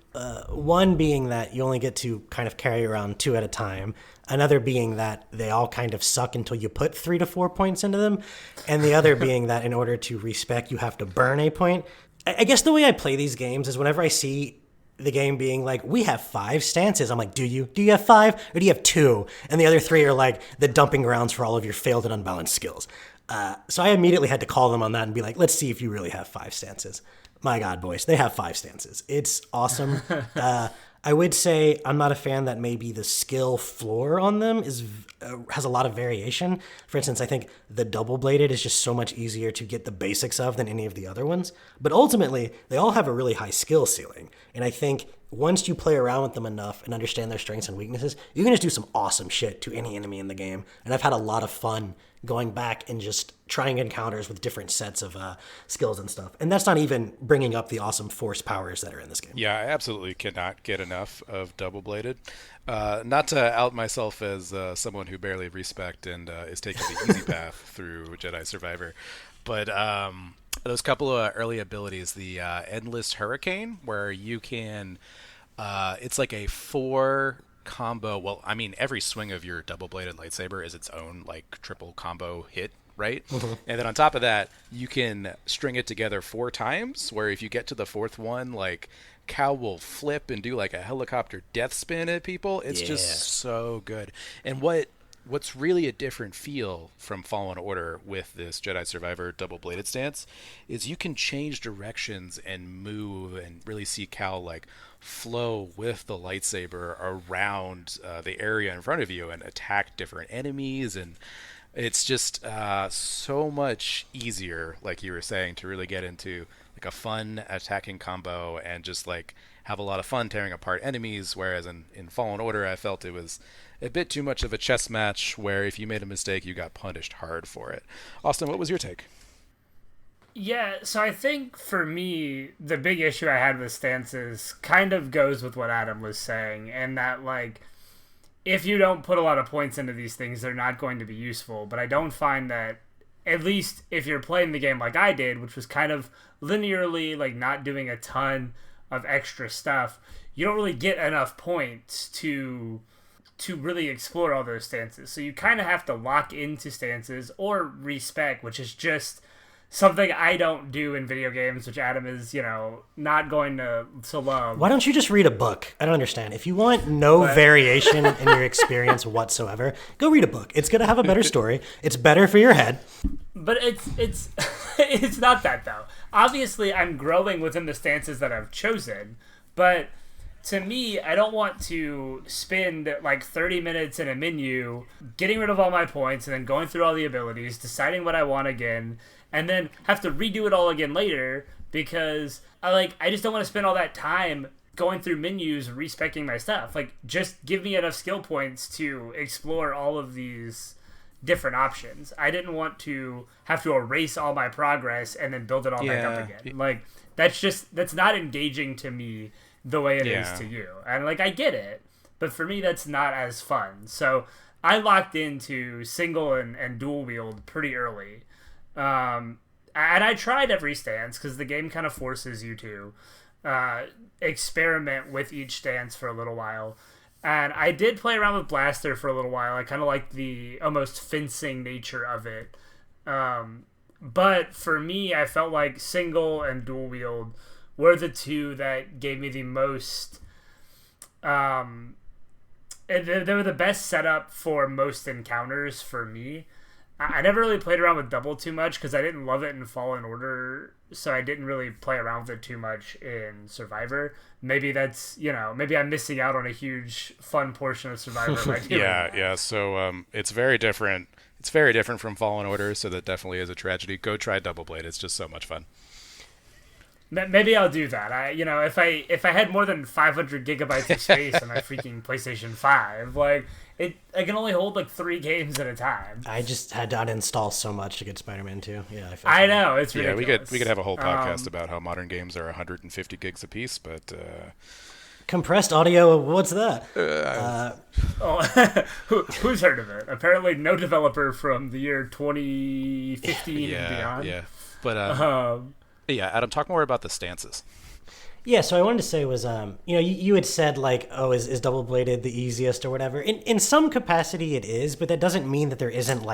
One being that you only get to kind of carry around 2 at a time. Another being that they all kind of suck until you put 3 to 4 points into them. And the other being that in order to respec, you have to burn a point. I guess the way I play these games is whenever I see the game being like, we have 5 stances, I'm like, do you? Do you have 5? Or do you have 2? And the other 3 are like the dumping grounds for all of your failed and unbalanced skills. So I immediately had to call them on that and be like, let's see if you really have 5 stances. My God, boys, they have 5 stances. It's awesome. I would say I'm not a fan that maybe the skill floor on them has a lot of variation. For instance, I think the double-bladed is just so much easier to get the basics of than any of the other ones. But ultimately, they all have a really high skill ceiling. And I think once you play around with them enough and understand their strengths and weaknesses, you can just do some awesome shit to any enemy in the game. And I've had a lot of fun going back and just trying encounters with different sets of skills and stuff. And that's not even bringing up the awesome force powers that are in this game. Yeah, I absolutely cannot get enough of Double Bladed. Not to out myself as someone who barely respect and is taking the easy path through Jedi Survivor, but those couple of early abilities, the Endless Hurricane, where you can, it's like a 4 combo. Well, I mean, every swing of your double-bladed lightsaber is its own like triple combo hit, right? Mm-hmm. And then on top of that, you can string it together 4 times, where if you get to the 4th one, like Cal will flip and do like a helicopter death spin at people. It's just so good. And what's really a different feel from Fallen Order with this Jedi Survivor double-bladed stance is you can change directions and move and really see Cal like flow with the lightsaber around the area in front of you and attack different enemies, and it's just so much easier, like you were saying, to really get into like a fun attacking combo and just like have a lot of fun tearing apart enemies, whereas in Fallen Order I felt it was a bit too much of a chess match where if you made a mistake you got punished hard for it. Austin, what was your take? Yeah, so I think for me, the big issue I had with stances kind of goes with what Adam was saying, and that, like, if you don't put a lot of points into these things, they're not going to be useful. But I don't find that, at least if you're playing the game like I did, which was kind of linearly, like, not doing a ton of extra stuff, you don't really get enough points to really explore all those stances. So you kind of have to lock into stances or respec, which is just something I don't do in video games, which Adam is, not going to love. Why don't you just read a book? I don't understand. If you want no variation in your experience whatsoever, go read a book. It's going to have a better story. It's better for your head. But it's it's not that, though. Obviously, I'm growing within the stances that I've chosen, but to me, I don't want to spend like 30 minutes in a menu getting rid of all my points and then going through all the abilities, deciding what I want again, and then have to redo it all again later because I just don't want to spend all that time going through menus, respecing my stuff. Like, just give me enough skill points to explore all of these different options. I didn't want to have to erase all my progress and then build it all back up again. Like, that's not engaging to me the way it is to you. And, like, I get it, but for me, that's not as fun. So I locked into single and dual wield pretty early. And I tried every stance because the game kind of forces you to experiment with each stance for a little while. And I did play around with Blaster for a little while. I kind of like the almost fencing nature of it. But for me, I felt like single and dual wield were the two that gave me the most... they were the best setup for most encounters for me. I never really played around with double too much because I didn't love it in Fallen Order, so I didn't really play around with it too much in Survivor. Maybe that's, maybe I'm missing out on a huge fun portion of Survivor. Yeah. So it's very different. It's very different from Fallen Order, so that definitely is a tragedy. Go try Double Blade. It's just so much fun. Maybe I'll do that. If I had more than 500 gigabytes of space on my freaking PlayStation 5, I can only hold 3 games at a time. I just had to uninstall so much to get Spider-Man 2. Yeah, I know, it's ridiculous. Yeah, we could have a whole podcast about how modern games are 150 gigs apiece, but compressed audio, what's that? Who's heard of it? Apparently, no developer from the year 2015 and beyond. Yeah, but yeah, Adam, talk more about the stances. Yeah, so I wanted to say was, you had said is double bladed the easiest or whatever. In some capacity it is, but that doesn't mean that there isn't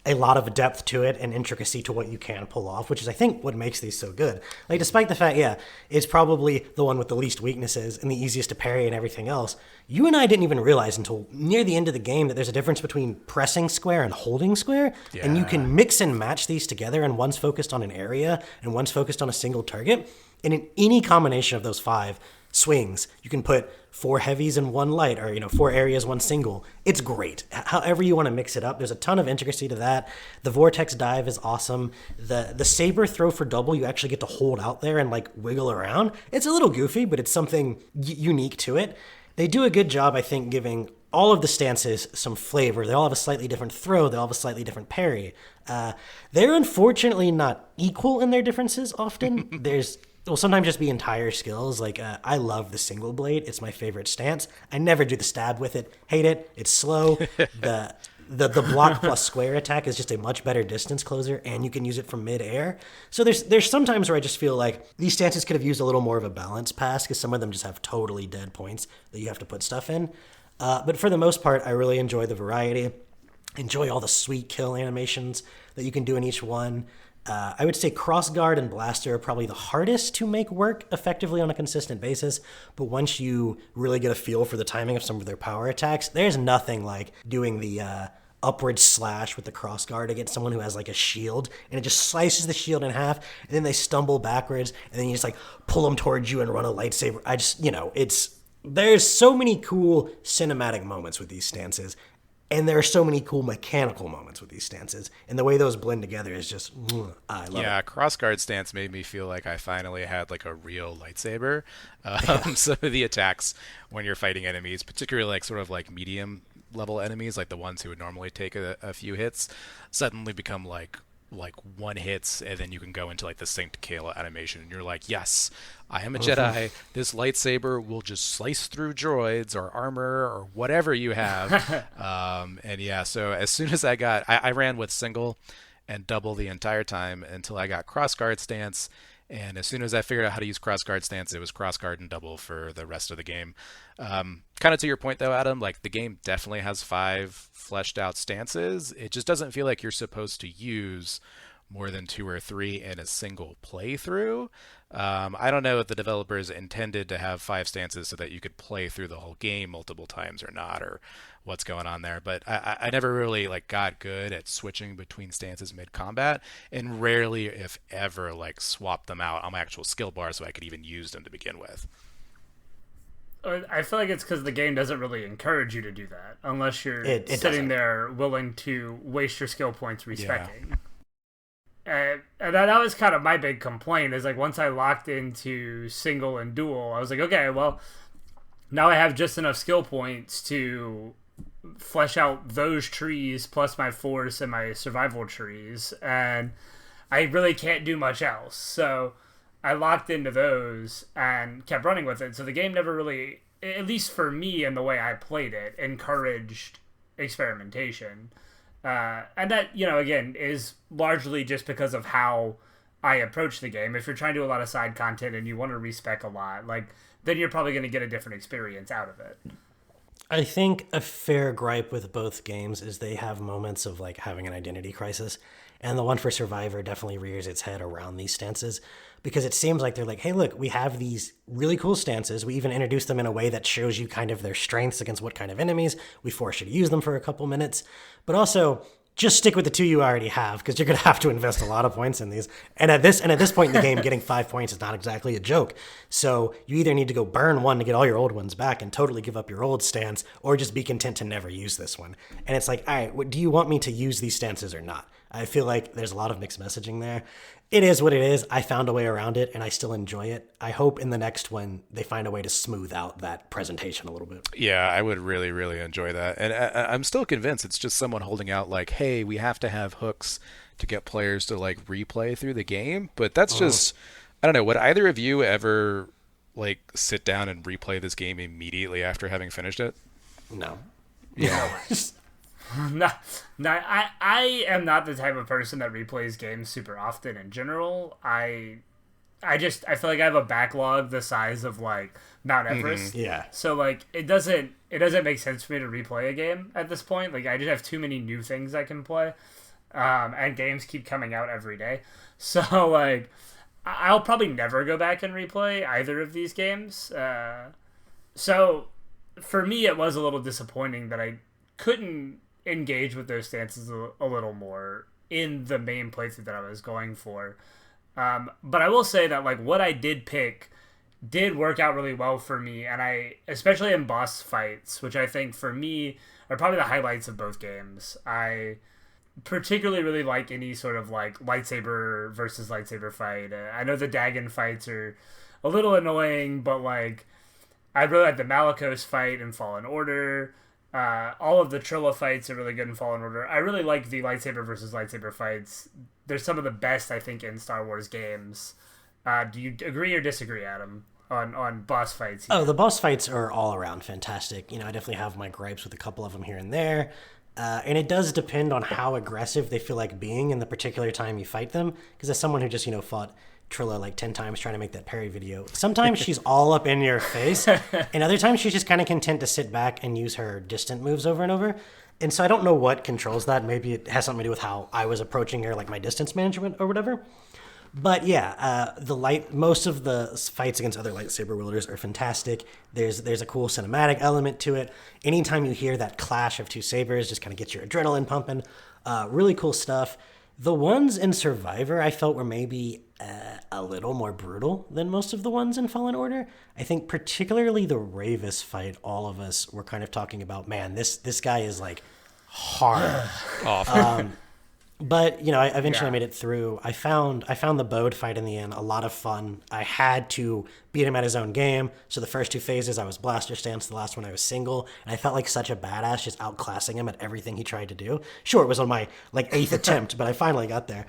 a lot of depth to it and intricacy to what you can pull off, which is, I think, what makes these so good. Like, despite the fact, yeah, it's probably the one with the least weaknesses and the easiest to parry and everything else, you and I didn't even realize until near the end of the game that there's a difference between pressing square and holding square, and you can mix and match these together, and one's focused on an area and one's focused on a single target, and in any combination of those 5 swings, you can put 4 heavies and 1 light, or 4 areas, 1 single. It's great. However you want to mix it up, there's a ton of intricacy to that. The vortex dive is awesome. The saber throw for double, you actually get to hold out there and like wiggle around. It's a little goofy, but it's something unique to it. They do a good job, I think, giving all of the stances some flavor. They all have a slightly different throw. They all have a slightly different parry. They're unfortunately not equal in their differences often. Will sometimes just be entire skills. Like, I love the single blade. It's my favorite stance. I never do the stab with it. Hate it. It's slow. The block plus square attack is just a much better distance closer, and you can use it from mid-air. So there's some times where I just feel like these stances could have used a little more of a balance pass, because some of them just have totally dead points that you have to put stuff in. But for the most part, I really enjoy the variety. Enjoy all the sweet kill animations that you can do in each one. I would say crossguard and blaster are probably the hardest to make work effectively on a consistent basis, but once you really get a feel for the timing of some of their power attacks, there's nothing like doing the upward slash with the crossguard against someone who has like a shield, and it just slices the shield in half, and then they stumble backwards, and then you just like pull them towards you and run a lightsaber. There's so many cool cinematic moments with these stances. And there are so many cool mechanical moments with these stances. And the way those blend together is just, I love it. Yeah, crossguard stance made me feel like I finally had like a real lightsaber. Some of the attacks when you're fighting enemies, particularly like sort of like medium level enemies, like the ones who would normally take a few hits, suddenly become like one hits, and then you can go into like the synced kill animation, and you're like, yes, I am a Jedi. This lightsaber will just slice through droids or armor or whatever you have. And yeah, so as soon as I ran with single and double the entire time until I got crossguard stance. And as soon as I figured out how to use crossguard stance, it was crossguard and double for the rest of the game. Kind of to your point, though, Adam, like the game definitely has 5 fleshed out stances. It just doesn't feel like you're supposed to use more than 2 or 3 in a single playthrough. I don't know if the developers intended to have 5 stances so that you could play through the whole game multiple times or not, or what's going on there. But I never really like got good at switching between stances mid-combat, and rarely, if ever, like swapped them out on my actual skill bar so I could even use them to begin with. I feel like it's because the game doesn't really encourage you to do that unless you're sitting there willing to waste your skill points respecing. And that was kind of my big complaint, is like once I locked into single and dual, I was like, okay, well, now I have just enough skill points to flesh out those trees plus my force and my survival trees, and I really can't do much else. So I locked into those and kept running with it. So the game never really, at least for me and the way I played it, encouraged experimentation. And that, again, is largely just because of how I approach the game. If you're trying to do a lot of side content and you want to respec a lot, then you're probably going to get a different experience out of it. I think a fair gripe with both games is they have moments of like having an identity crisis, and the one for Survivor definitely rears its head around these stances, because it seems like they're like, hey, look, we have these really cool stances. We even introduce them in a way that shows you kind of their strengths against what kind of enemies. We force you to use them for a couple minutes, but also just stick with the 2 you already have, because you're going to have to invest a lot of points in these. And at this point in the game, getting 5 points is not exactly a joke. So you either need to go burn one to get all your old ones back and totally give up your old stance, or just be content to never use this one. And it's like, all right, do you want me to use these stances or not? I feel like there's a lot of mixed messaging there. It is what it is. I found a way around it, and I still enjoy it. I hope in the next one they find a way to smooth out that presentation a little bit. Yeah, I would really, really enjoy that. And I'm still convinced it's just someone holding out like, hey, we have to have hooks to get players to like replay through the game. But that's just, I don't know, would either of you ever like sit down and replay this game immediately after having finished it? No. Yeah. No, I am not the type of person that replays games super often in general. I feel like I have a backlog the size of like Mount Everest. Yeah. So like it doesn't make sense for me to replay a game at this point. Like I just have too many new things I can play. and games keep coming out every day. So like, I'll probably never go back and replay either of these games. So for me, it was a little disappointing that I couldn't engage with those stances a little more in the main playthrough that I was going for. But I will say that like what I did pick did work out really well for me, and I, especially in boss fights, which I think for me are probably the highlights of both games. I particularly really like any sort of like lightsaber versus lightsaber fight. I know the Dagon fights are a little annoying, but like I really like the Malicos fight in Fallen Order. All of the Trilla fights are really good in Fallen Order. I really like the lightsaber versus lightsaber fights. They're some of the best, I think, in Star Wars games. Do you agree or disagree, Adam, on boss fights here? Oh, the boss fights are all around fantastic. I definitely have my gripes with a couple of them here and there. And it does depend on how aggressive they feel like being in the particular time you fight them. Because as someone who just, fought Trilla like 10 times trying to make that parry video, sometimes she's all up in your face. And other times she's just kind of content to sit back and use her distant moves over and over. And so I don't know what controls that. Maybe it has something to do with how I was approaching her, like my distance management or whatever. But yeah, most of the fights against other lightsaber wielders are fantastic. There's a cool cinematic element to it. Anytime you hear that clash of two sabers, just kind of gets your adrenaline pumping. Really cool stuff. The ones in Survivor I felt were maybe a little more brutal than most of the ones in Fallen Order. I think particularly the Ravis fight, all of us were kind of talking about, man, this guy is like hard. Awful. But I eventually made it through. I found the Bode fight in the end a lot of fun. I had to beat him at his own game. So the first two phases I was blaster stance, the last one I was single, and I felt like such a badass just outclassing him at everything he tried to do. Sure, it was on my like 8th attempt, but I finally got there.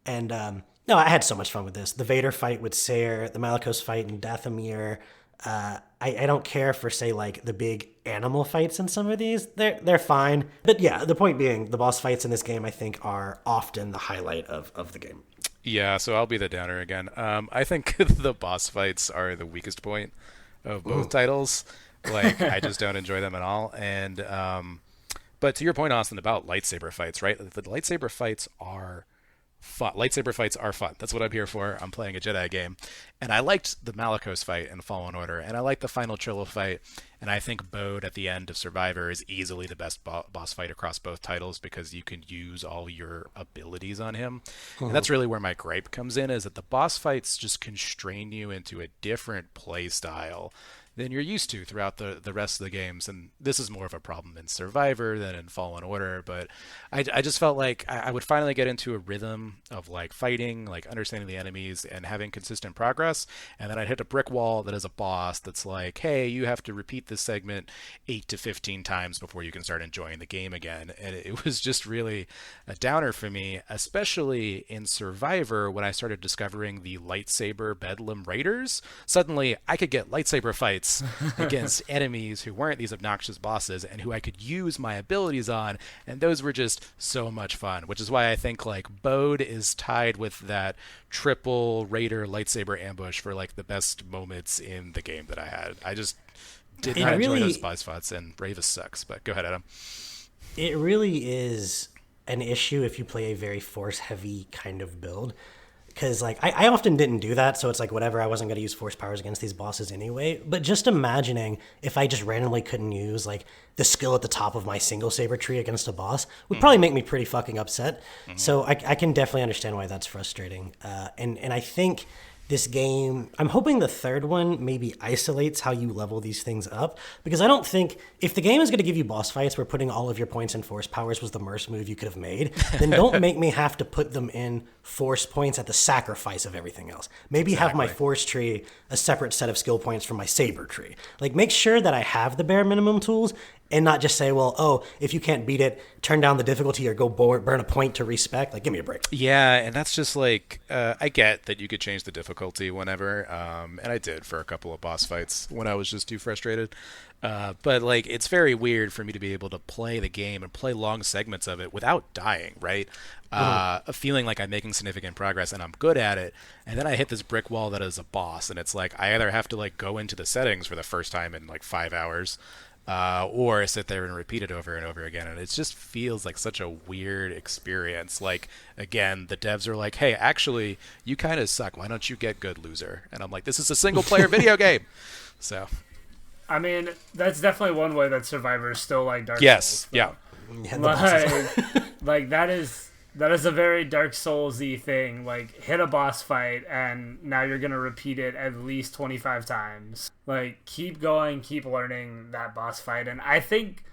And no, I had so much fun with this. The Vader fight with Sayre, the Malicos fight in Dathomir. I don't care for, say, like, the big animal fights in some of these. They're fine. But yeah, the point being, the boss fights in this game, I think, are often the highlight of the game. Yeah, so I'll be the downer again. I think the boss fights are the weakest point of both titles. Like, I just don't enjoy them at all. And but to your point, Austin, about lightsaber fights, right? The lightsaber fights are fun. Lightsaber fights are fun. That's what I'm here for. I'm playing a Jedi game. And I liked the Malicos fight in Fallen Order, and I liked the final Trilla fight, and I think Bode at the end of Survivor is easily the best boss fight across both titles because you can use all your abilities on him. And that's really where my gripe comes in, is that the boss fights just constrain you into a different play style than you're used to throughout the rest of the games. And this is more of a problem in Survivor than in Fallen Order, but I just felt like I would finally get into a rhythm of like fighting, like understanding the enemies and having consistent progress, and then I'd hit a brick wall that is a boss that's like, hey, you have to repeat this segment 8 to 15 times before you can start enjoying the game again. And it was just really a downer for me, especially in Survivor when I started discovering the lightsaber Bedlam Raiders. Suddenly I could get lightsaber fights against enemies who weren't these obnoxious bosses and who I could use my abilities on, and those were just so much fun, which is why I think like Bode is tied with that triple Raider lightsaber ambush for like the best moments in the game that I had. I just did not enjoy those boss fights, and Ravis sucks. But go ahead, Adam. It really is an issue if you play a very force heavy kind of build. Because like I often didn't do that, so it's like whatever, I wasn't going to use force powers against these bosses anyway. But just imagining if I just randomly couldn't use like the skill at the top of my single saber tree against a boss would probably make me pretty fucking upset. So I can definitely understand why that's frustrating. And I think this game, I'm hoping the third one maybe isolates how you level these things up, because I don't think, if the game is going to give you boss fights where putting all of your points in force powers was the worst move you could have made, then don't make me have to put them in force points at the sacrifice of everything else. Maybe have my force tree a separate set of skill points from my saber tree. Like, make sure that I have the bare minimum tools, and not just say, well, oh, if you can't beat it, turn down the difficulty or go burn a point to respec. Like, give me a break. Yeah, and that's just like, I get that you could change the difficulty whenever, and I did for a couple of boss fights when I was just too frustrated. But like, it's very weird for me to be able to play the game and play long segments of it without dying, right? Feeling like I'm making significant progress and I'm good at it, and then I hit this brick wall that is a boss, and it's like I either have to like go into the settings for the first time in like 5 hours, or sit there and repeat it over and over again. And it just feels like such a weird experience. Like, again, the devs are like, hey, actually, you kind of suck. Why don't you get good, loser? And I'm like, this is a single-player video game. So, I mean, that's definitely one way that survivors still like Dark yes, Souls. yeah. Like that is a very Dark Souls-y thing. Like, hit a boss fight, and now you're gonna repeat it at least 25 times. Like, keep going, keep learning that boss fight. And I think,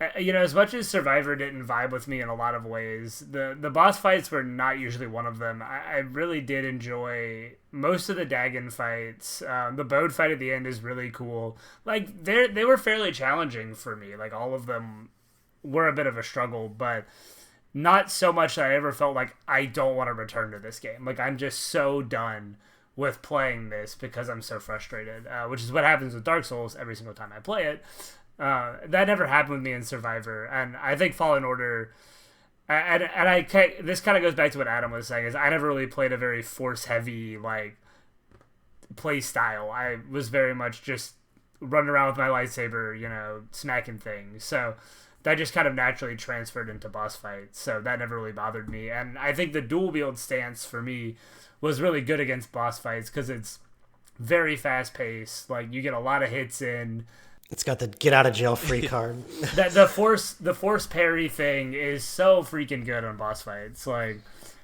as much as Survivor didn't vibe with me in a lot of ways, the boss fights were not usually one of them. I really did enjoy most of the Dagon fights. The Bode fight at the end is really cool. Like, they were fairly challenging for me. Like, all of them were a bit of a struggle, but not so much that I ever felt like I don't want to return to this game. Like, I'm just so done with playing this because I'm so frustrated, which is what happens with Dark Souls every single time I play it. That never happened with me in Survivor, and I think Fallen Order, this kind of goes back to what Adam was saying, is I never really played a very force-heavy, like, play style. I was very much just running around with my lightsaber, smacking things, so that just kind of naturally transferred into boss fights, so that never really bothered me. And I think the dual wield stance for me was really good against boss fights because it's very fast paced. Like, you get a lot of hits in. It's got the get out of jail free card. The force parry thing is so freaking good on boss fights. Like,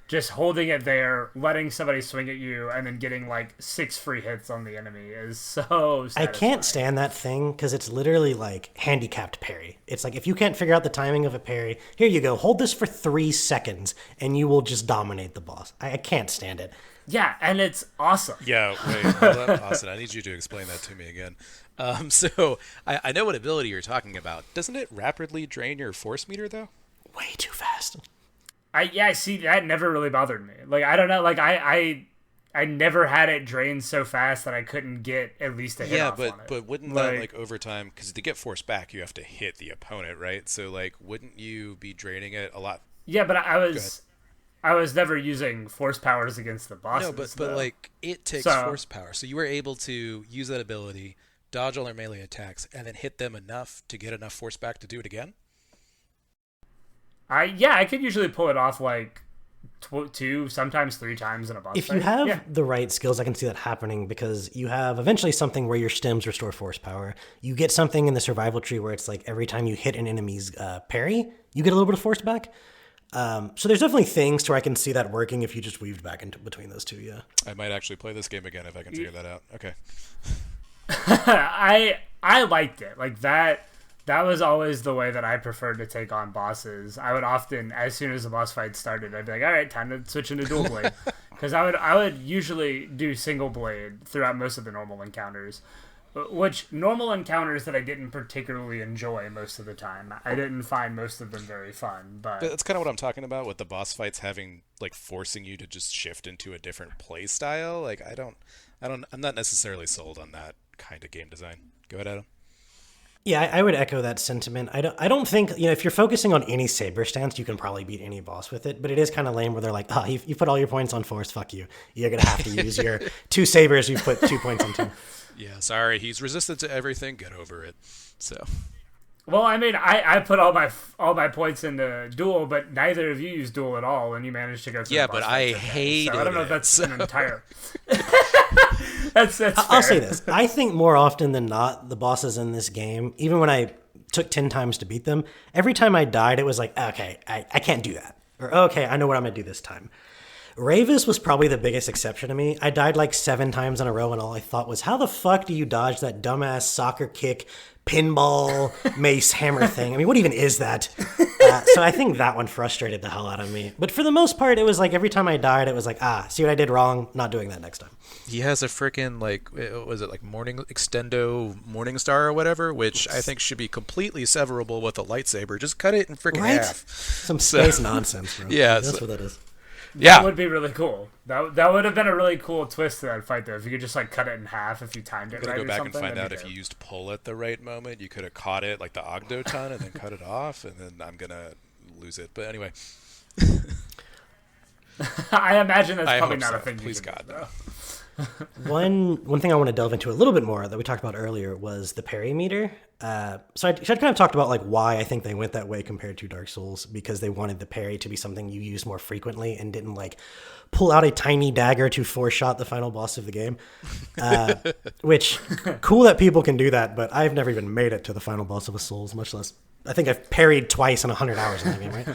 just holding it there, letting somebody swing at you, and then getting like 6 free hits on the enemy is so satisfying. I can't stand that thing because it's literally like handicapped parry. It's like, if you can't figure out the timing of a parry, here you go, hold this for 3 seconds and you will just dominate the boss. I can't stand it. Yeah, and it's awesome. Yeah, wait, hold up, Austin. I need you to explain that to me again. So I know what ability you're talking about. Doesn't it rapidly drain your force meter, though? Way too fast. I see, that never really bothered me. Like, I don't know, like, I never had it drain so fast that I couldn't get at least a hit off on it. But wouldn't that, like, over time, because to get force back, you have to hit the opponent, right? So, like, wouldn't you be draining it a lot? Yeah, but I was never using force powers against the bosses. No, but like, it takes force power. So you were able to use that ability, dodge all their melee attacks, and then hit them enough to get enough force back to do it again? I could usually pull it off like 2, sometimes 3 times in a boss fight. If you have the right skills, I can see that happening, because you have eventually something where your stems restore force power. You get something in the survival tree where it's like every time you hit an enemy's parry, you get a little bit of force back. So there's definitely things to where I can see that working if you just weaved back into between those two, yeah. I might actually play this game again if I can figure that out. Okay. I liked it. Like, that was always the way that I preferred to take on bosses. I would often, as soon as the boss fight started, I'd be like, all right, time to switch into dual blade. Because I would usually do single blade throughout most of the normal encounters. Which, normal encounters that I didn't particularly enjoy most of the time. I didn't find most of them very fun, but that's kind of what I'm talking about with the boss fights having, like, forcing you to just shift into a different play style. Like, I'm not necessarily sold on that kind of game design. Go ahead, Adam. Yeah, I would echo that sentiment. I don't think, if you're focusing on any saber stance, you can probably beat any boss with it. But it is kind of lame where they're like, you put all your points on force, fuck you. You're going to have to use your 2 sabers you put 2 points into. Yeah, sorry, he's resistant to everything. Get over it. So, well, I mean, I put all my points into duel, but neither of you used duel at all, and you managed to go through. Yeah, but I hated it. So I don't know if that's an entire. that's I'll say this: I think more often than not, the bosses in this game, even when I took 10 times to beat them, every time I died, it was like, okay, I can't do that, or okay, I know what I'm gonna do this time. Ravis was probably the biggest exception to me. I died like 7 times in a row, and all I thought was, how the fuck do you dodge that dumbass soccer kick, pinball, mace hammer thing? I mean, what even is that? So I think that one frustrated the hell out of me. But for the most part, it was like every time I died, it was like, see what I did wrong? Not doing that next time. He has a freaking, like, was it like Extendo Morningstar or whatever, which I think should be completely severable with a lightsaber. Just cut it in freaking half. Some space nonsense, bro. Yeah. That's what that is. That would be really cool. That would have been a really cool twist to that fight, though. If you could just like cut it in half if you timed it right. Go back or and something, find out if you used pull at the right moment. You could have caught it like the Ogdoton and then cut it off, and then I'm gonna lose it. But anyway, I imagine that's probably not so. a thing. Please God, no. One thing I want to delve into a little bit more that we talked about earlier was the parry meter. So I kind of talked about like why I think they went that way compared to Dark Souls, because they wanted the parry to be something you use more frequently and didn't like pull out a tiny dagger to four-shot the final boss of the game. Which, cool that people can do that, but I've never even made it to the final boss of a Souls, much less, I think I've parried twice in 100 hours in the game, right?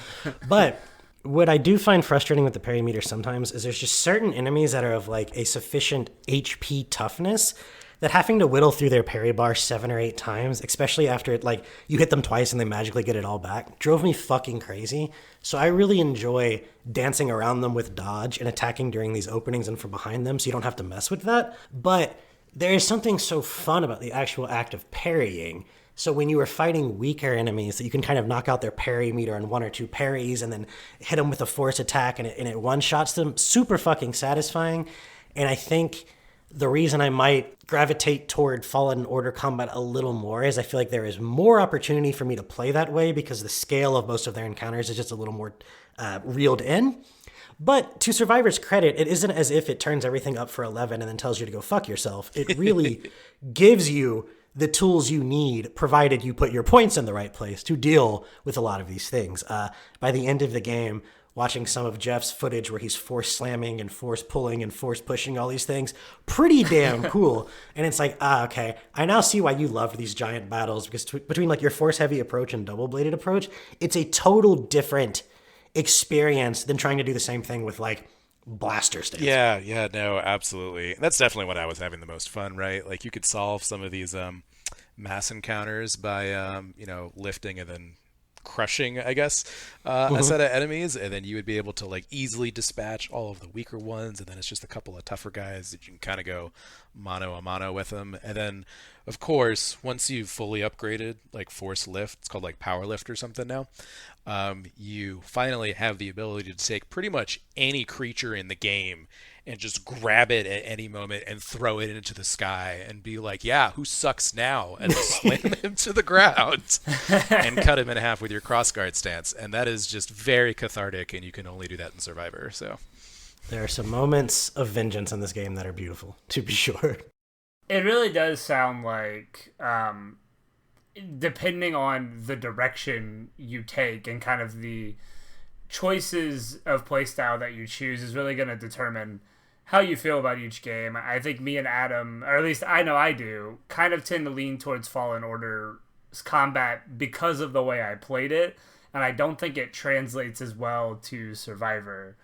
But what I do find frustrating with the parry meter sometimes is there's just certain enemies that are of like a sufficient HP toughness that having to whittle through their parry bar 7 or 8 times, especially after it, like you hit them twice and they magically get it all back, drove me fucking crazy. So I really enjoy dancing around them with dodge and attacking during these openings and from behind them, so you don't have to mess with that. But there is something so fun about the actual act of parrying. So when you are fighting weaker enemies, that you can kind of knock out their parry meter in 1 or 2 parries and then hit them with a force attack and it one-shots them, super fucking satisfying. And I think the reason I might gravitate toward Fallen Order combat a little more is I feel like there is more opportunity for me to play that way because the scale of most of their encounters is just a little more reeled in. But to Survivor's credit, it isn't as if it turns everything up for 11 and then tells you to go fuck yourself. It really gives you the tools you need, provided you put your points in the right place to deal with a lot of these things. By the end of the game, watching some of Jeff's footage where he's force slamming and force pulling and force pushing all these things, pretty damn cool. And it's like, okay, I now see why you loved these giant battles, because between like your force heavy approach and double bladed approach, it's a total different experience than trying to do the same thing with like blaster stance. Yeah, no, absolutely. That's definitely what I was having the most fun, right? Like you could solve some of these mass encounters by lifting and then crushing, I guess, a set of enemies, and then you would be able to like easily dispatch all of the weaker ones, and then it's just a couple of tougher guys that you can kind of go mano a mano with them. And then of course, once you've fully upgraded like force lift, it's called like power lift or something now, you finally have the ability to take pretty much any creature in the game and just grab it at any moment and throw it into the sky and be like, yeah, who sucks now? And slam him to the ground and cut him in half with your crossguard stance. And that is just very cathartic, and you can only do that in Survivor. So there are some moments of vengeance in this game that are beautiful, to be sure. It really does sound like, depending on the direction you take and kind of the choices of playstyle that you choose is really going to determine how you feel about each game. I think me and Adam, or at least I know I do, kind of tend to lean towards Fallen Order's combat because of the way I played it, and I don't think it translates as well to Survivor.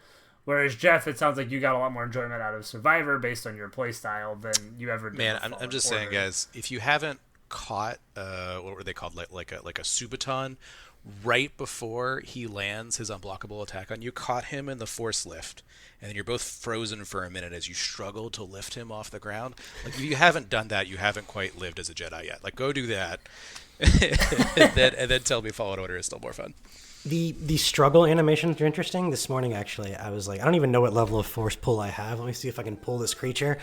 Whereas Jeff, it sounds like you got a lot more enjoyment out of Survivor based on your playstyle than you ever did. Man, I'm just saying, guys, if you haven't caught what were they called, like a Subaton right before he lands his unblockable attack on you, caught him in the force lift, and then you're both frozen for a minute as you struggle to lift him off the ground. Like, if you haven't done that, you haven't quite lived as a Jedi yet. Like, go do that, and then tell me Fallen Order is still more fun. The struggle animations are interesting. This morning, actually, I was like, I don't even know what level of force pull I have. Let me see if I can pull this creature.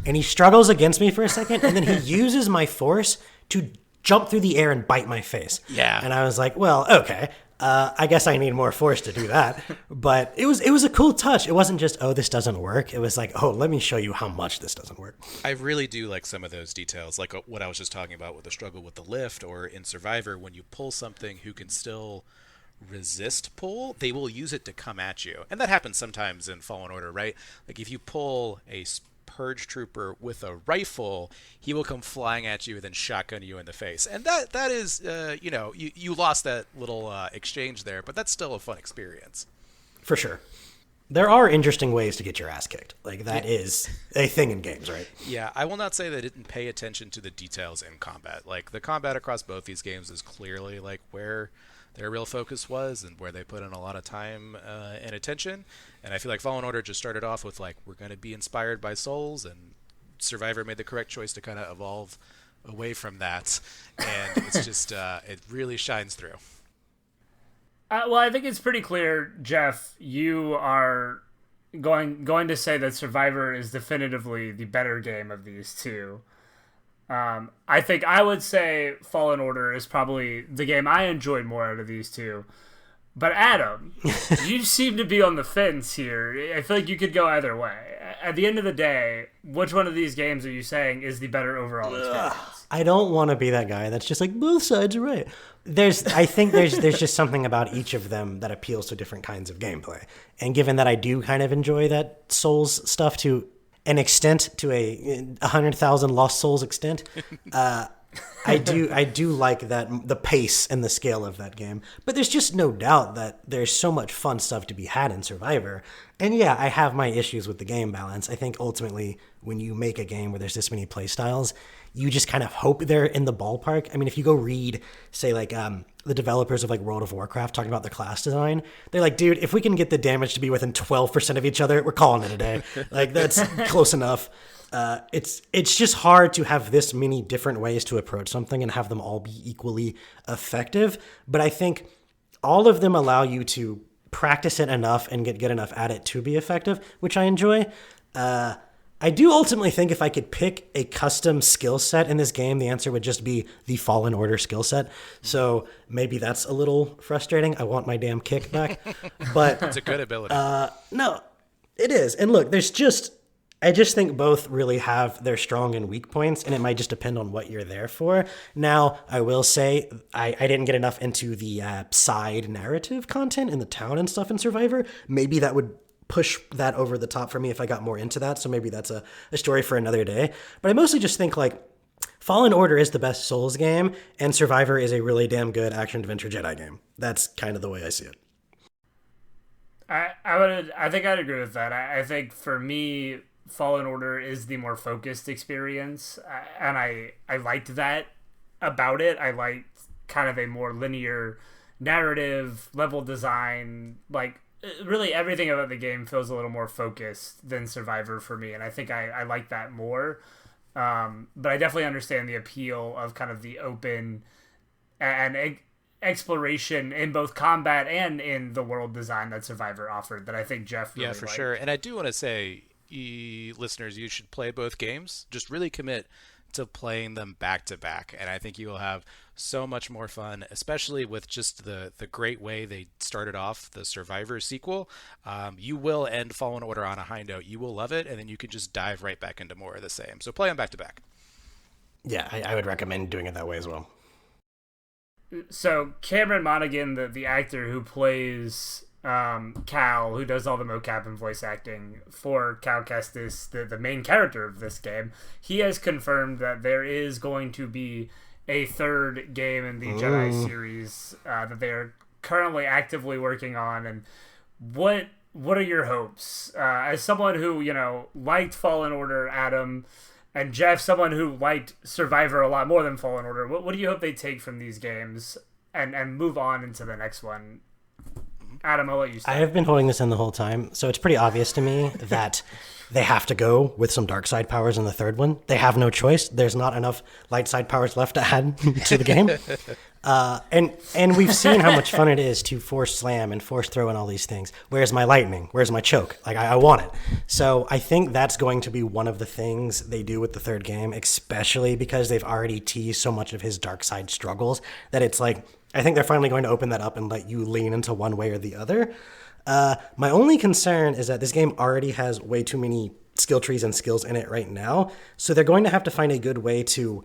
And he struggles against me for a second, and then he uses my force to jump through the air and bite my face. Yeah. And I was like, well, okay. I guess I need more force to do that. But it was a cool touch. It wasn't just, oh, this doesn't work. It was like, oh, let me show you how much this doesn't work. I really do like some of those details, like what I was just talking about with the struggle with the lift, or in Survivor, when you pull something who can still resist pull, they will use it to come at you. And that happens sometimes in Fallen Order, right? Like if you pull a purge trooper with a rifle, he will come flying at you and then shotgun you in the face. And that is, you lost that little exchange there, but that's still a fun experience. For sure. There are interesting ways to get your ass kicked. Like, that is a thing in games, right? Yeah, I will not say they didn't pay attention to the details in combat. Like, the combat across both these games is clearly, like, where their real focus was and where they put in a lot of time and attention. And I feel like Fallen Order just started off with, like, we're going to be inspired by Souls, and Survivor made the correct choice to kind of evolve away from that. And it's just, it really shines through. Well, I think it's pretty clear, Jeff, you are going to say that Survivor is definitively the better game of these two. I think I would say Fallen Order is probably the game I enjoyed more out of these two. But Adam, you seem to be on the fence here. I feel like you could go either way. At the end of the day, which one of these games are you saying is the better overall experience? I don't want to be that guy that's just like, both sides are right. I think there's just something about each of them that appeals to different kinds of gameplay. And given that I do kind of enjoy that Souls stuff to an extent, to a 100,000 Lost Souls extent, I do like that, the pace and the scale of that game. But there's just no doubt that there's so much fun stuff to be had in Survivor. And yeah, I have my issues with the game balance. I think ultimately when you make a game where there's this many play styles, you just kind of hope they're in the ballpark. I mean, if you go read, say, like the developers of like World of Warcraft talking about their class design, they're like, dude, if we can get the damage to be within 12% of each other, we're calling it a day. Like, that's close enough. It's just hard to have this many different ways to approach something and have them all be equally effective. But I think all of them allow you to practice it enough and get good enough at it to be effective, which I enjoy. I do ultimately think if I could pick a custom skill set in this game, the answer would just be the Fallen Order skill set. So maybe that's a little frustrating. I want my damn kick back. But it's a good ability. No, it is. And look, I just think both really have their strong and weak points, and it might just depend on what you're there for. Now, I will say I didn't get enough into the side narrative content in the town and stuff in Survivor. Maybe that would push that over the top for me if I got more into that, so maybe that's a story for another day. But I mostly just think, like, Fallen Order is the best Souls game, and Survivor is a really damn good action-adventure Jedi game. That's kind of the way I see it. I think I'd agree with that. I think for me, Fallen Order is the more focused experience, and I liked that about it. I liked kind of a more linear narrative, level design, like really everything about the game feels a little more focused than Survivor for me, and I think I like that more. But I definitely understand the appeal of kind of the open and exploration in both combat and in the world design that Survivor offered that I think Jeff really liked. Sure. And I do want to say, listeners, you should play both games. Just really commit to playing them back to back, and I think you will have so much more fun, especially with just the great way they started off the Survivor sequel. You will end Fallen Order on a high note. You will love it, and then you can just dive right back into more of the same. So play them back to back. Yeah, I would recommend doing it that way as well. So Cameron Monaghan, the actor who plays Cal, who does all the mocap and voice acting for Cal Kestis, the main character of this game, he has confirmed that there is going to be a third game in the Jedi series that they are currently actively working on. And what are your hopes? As someone who, liked Fallen Order, Adam, and Jeff, someone who liked Survivor a lot more than Fallen Order, what do you hope they take from these games and move on into the next one? Adam, I'll let you start. I have been holding this in the whole time, so it's pretty obvious to me that they have to go with some dark side powers in the third one. They have no choice. There's not enough light side powers left to add to the game. And we've seen how much fun it is to force slam and force throw and all these things. Where's my lightning? Where's my choke? Like, I want it. So I think that's going to be one of the things they do with the third game, especially because they've already teased so much of his dark side struggles that it's like, I think they're finally going to open that up and let you lean into one way or the other. My only concern is that this game already has way too many skill trees and skills in it right now. So they're going to have to find a good way to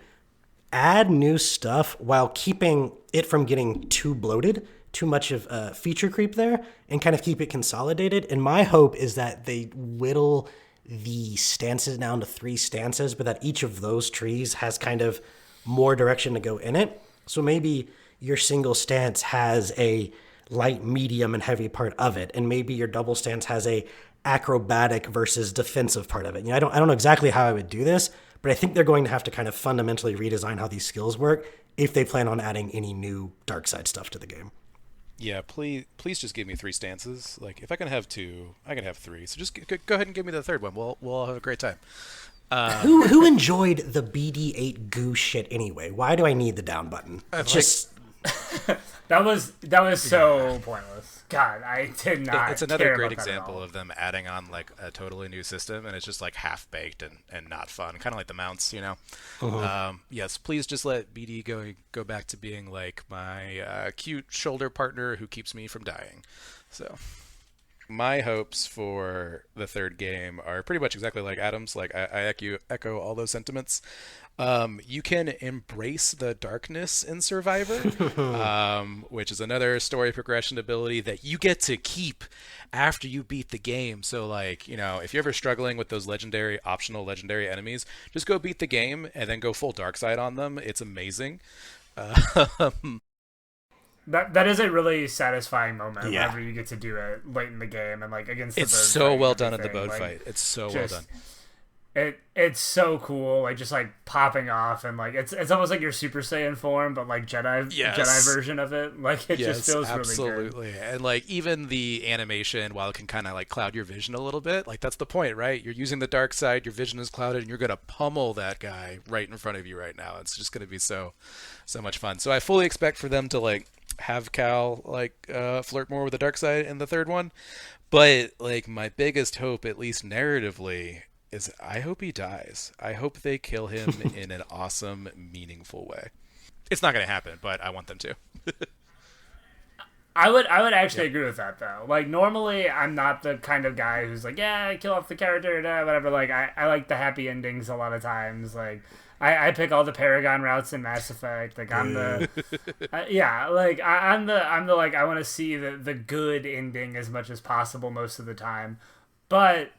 add new stuff while keeping it from getting too bloated, too much of feature creep there, and kind of keep it consolidated. And my hope is that they whittle the stances down to 3 stances, but that each of those trees has kind of more direction to go in it. So maybe your single stance has a light, medium, and heavy part of it, and maybe your double stance has a acrobatic versus defensive part of it. I don't know exactly how I would do this, but I think they're going to have to kind of fundamentally redesign how these skills work if they plan on adding any new dark side stuff to the game. Yeah, please just give me 3 stances. Like, if I can have 2, I can have 3. So just go ahead and give me the third one. We'll all have a great time. Who enjoyed the BD8 goo shit anyway? Why do I need the down button? That was so pointless. God, I did not. It's another care great about that at example all. of them adding on like a totally new system, and it's just like half baked and not fun. Kind of like the mounts, you know. Yes, please just let BD go back to being like my cute shoulder partner who keeps me from dying. So my hopes for the third game are pretty much exactly like Adam's. Like I echo all those sentiments. You can embrace the darkness in Survivor, which is another story progression ability that you get to keep after you beat the game. So, like, you know, if you're ever struggling with those optional legendary enemies, just go beat the game and then go full dark side on them. It's amazing. That is a really satisfying moment Yeah. whenever you get to do it late in the game and like against the It's bird so fight well and done in the everything. boat Like, fight. It's so well just done. it's so cool, like just like popping off and like it's almost like your Super Saiyan form, but like Yes. Jedi version of it. Like it just feels really good. Absolutely. And like even the animation, while it can kind of like cloud your vision a little bit, like that's the point, right? You're using the dark side, your vision is clouded, and you're gonna pummel that guy right in front of you right now. It's just gonna be so much fun. So I fully expect for them to like have Cal like flirt more with the dark side in the third one. But like my biggest hope, at least narratively, is I hope he dies. I hope they kill him in an awesome, meaningful way. It's not going to happen, but I want them to. I would actually agree with that though. Like normally I'm not the kind of guy who's like, yeah, kill off the character, whatever. Like I like the happy endings a lot of times. Like I pick all the Paragon routes in Mass Effect. Like I'm the yeah. Like I'm the like I want to see the good ending as much as possible most of the time. But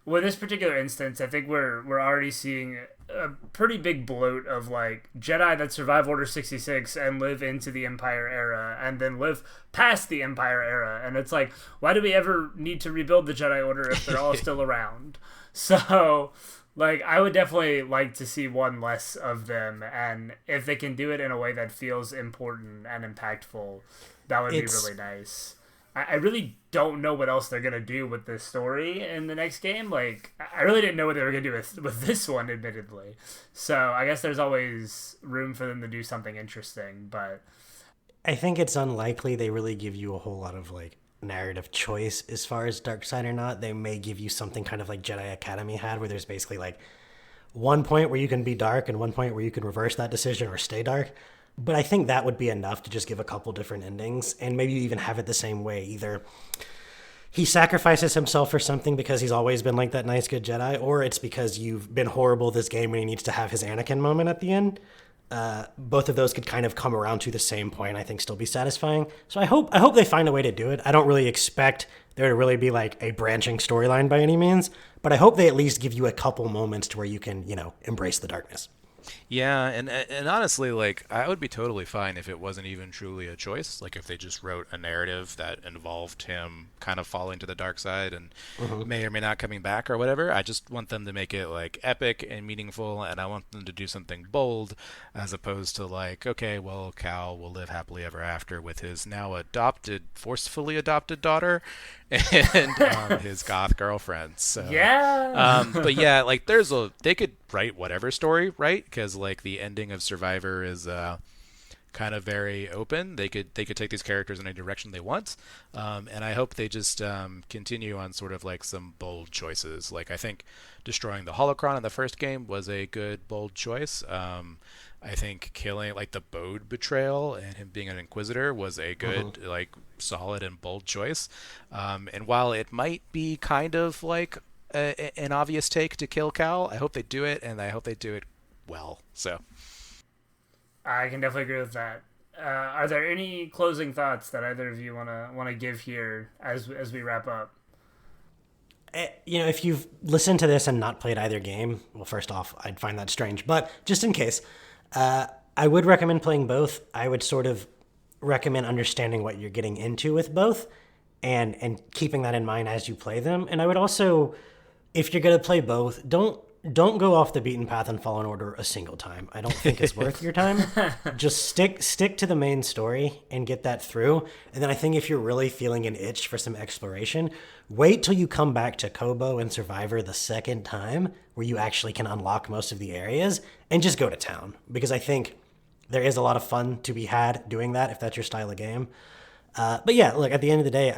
with this particular instance, I think we're already seeing a pretty big bloat of like Jedi that survive Order 66 and live into the Empire era and then live past the Empire era. And it's like, why do we ever need to rebuild the Jedi Order if they're all still around? So, like, I would definitely like to see one less of them. And if they can do it in a way that feels important and impactful, that would be really nice. I really don't know what else they're gonna do with this story in the next game. Like, I really didn't know what they were gonna do with this one, admittedly. So I guess there's always room for them to do something interesting. But I think it's unlikely they really give you a whole lot of like narrative choice as far as dark side or not. They may give you something kind of like Jedi Academy had, where there's basically like one point where you can be dark and one point where you can reverse that decision or stay dark. But I think that would be enough to just give a couple different endings and maybe even have it the same way. Either he sacrifices himself for something because he's always been like that nice, good Jedi, or it's because you've been horrible this game and he needs to have his Anakin moment at the end. Both of those could kind of come around to the same point, I think still be satisfying. So I hope they find a way to do it. I don't really expect there to really be like a branching storyline by any means, but I hope they at least give you a couple moments to where you can, embrace the darkness. Yeah, and honestly, like I would be totally fine if it wasn't even truly a choice. Like if they just wrote a narrative that involved him kind of falling to the dark side and may or may not coming back or whatever. I just want them to make it like epic and meaningful, and I want them to do something bold, as opposed to like, okay, well, Cal will live happily ever after with his now forcefully adopted daughter, and his goth girlfriend. So yeah, but yeah, like they could write whatever story, right? Because like the ending of Survivor is kind of very open. They could take these characters in any direction they want, and I hope they just continue on sort of like some bold choices. Like I think destroying the holocron in the first game was a good bold choice. I think killing like the Bode betrayal and him being an Inquisitor was a good like solid and bold choice. And while it might be kind of like an obvious take to kill Cal, I hope they do it, and I hope they do it well. So I can definitely agree with that. Are there any closing thoughts that either of you wanna give here as we wrap up? If you've listened to this and not played either game, well, first off, I'd find that strange. But just in case, I would recommend playing both. I would sort of recommend understanding what you're getting into with both and keeping that in mind as you play them. And I would also, if you're going to play both, don't go off the beaten path and Fallen Order a single time. I don't think it's worth your time. Just stick to the main story and get that through. And then I think if you're really feeling an itch for some exploration, wait till you come back to Kobo and Survivor the second time, where you actually can unlock most of the areas, and just go to town. Because I think there is a lot of fun to be had doing that if that's your style of game. But yeah, look, at the end of the day,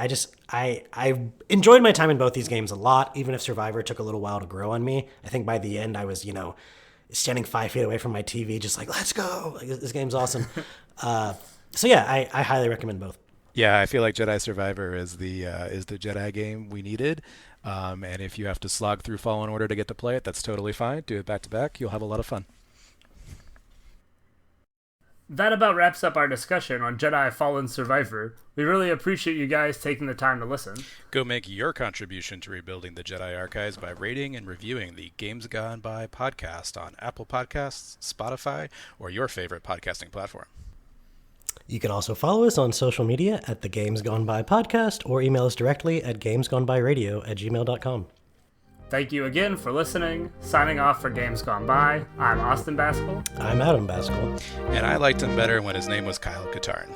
I enjoyed my time in both these games a lot, even if Survivor took a little while to grow on me. I think by the end I was, standing 5 feet away from my TV, just like, let's go. Like, this game's awesome. So yeah, I highly recommend both. Yeah, I feel like Jedi Survivor is the Jedi game we needed. And if you have to slog through Fallen Order to get to play it, that's totally fine. Do it back to back. You'll have a lot of fun. That about wraps up our discussion on Jedi Fallen Survivor. We really appreciate you guys taking the time to listen. Go make your contribution to rebuilding the Jedi archives by rating and reviewing the Games Gone By podcast on Apple Podcasts, Spotify, or your favorite podcasting platform. You can also follow us on social media at the Games Gone By podcast or email us directly at gamesgonebyradio@gmail.com. Thank you again for listening. Signing off for Games Gone By, I'm Austin Baskell. I'm Adam Baskell. And I liked him better when his name was Kyle Katarn.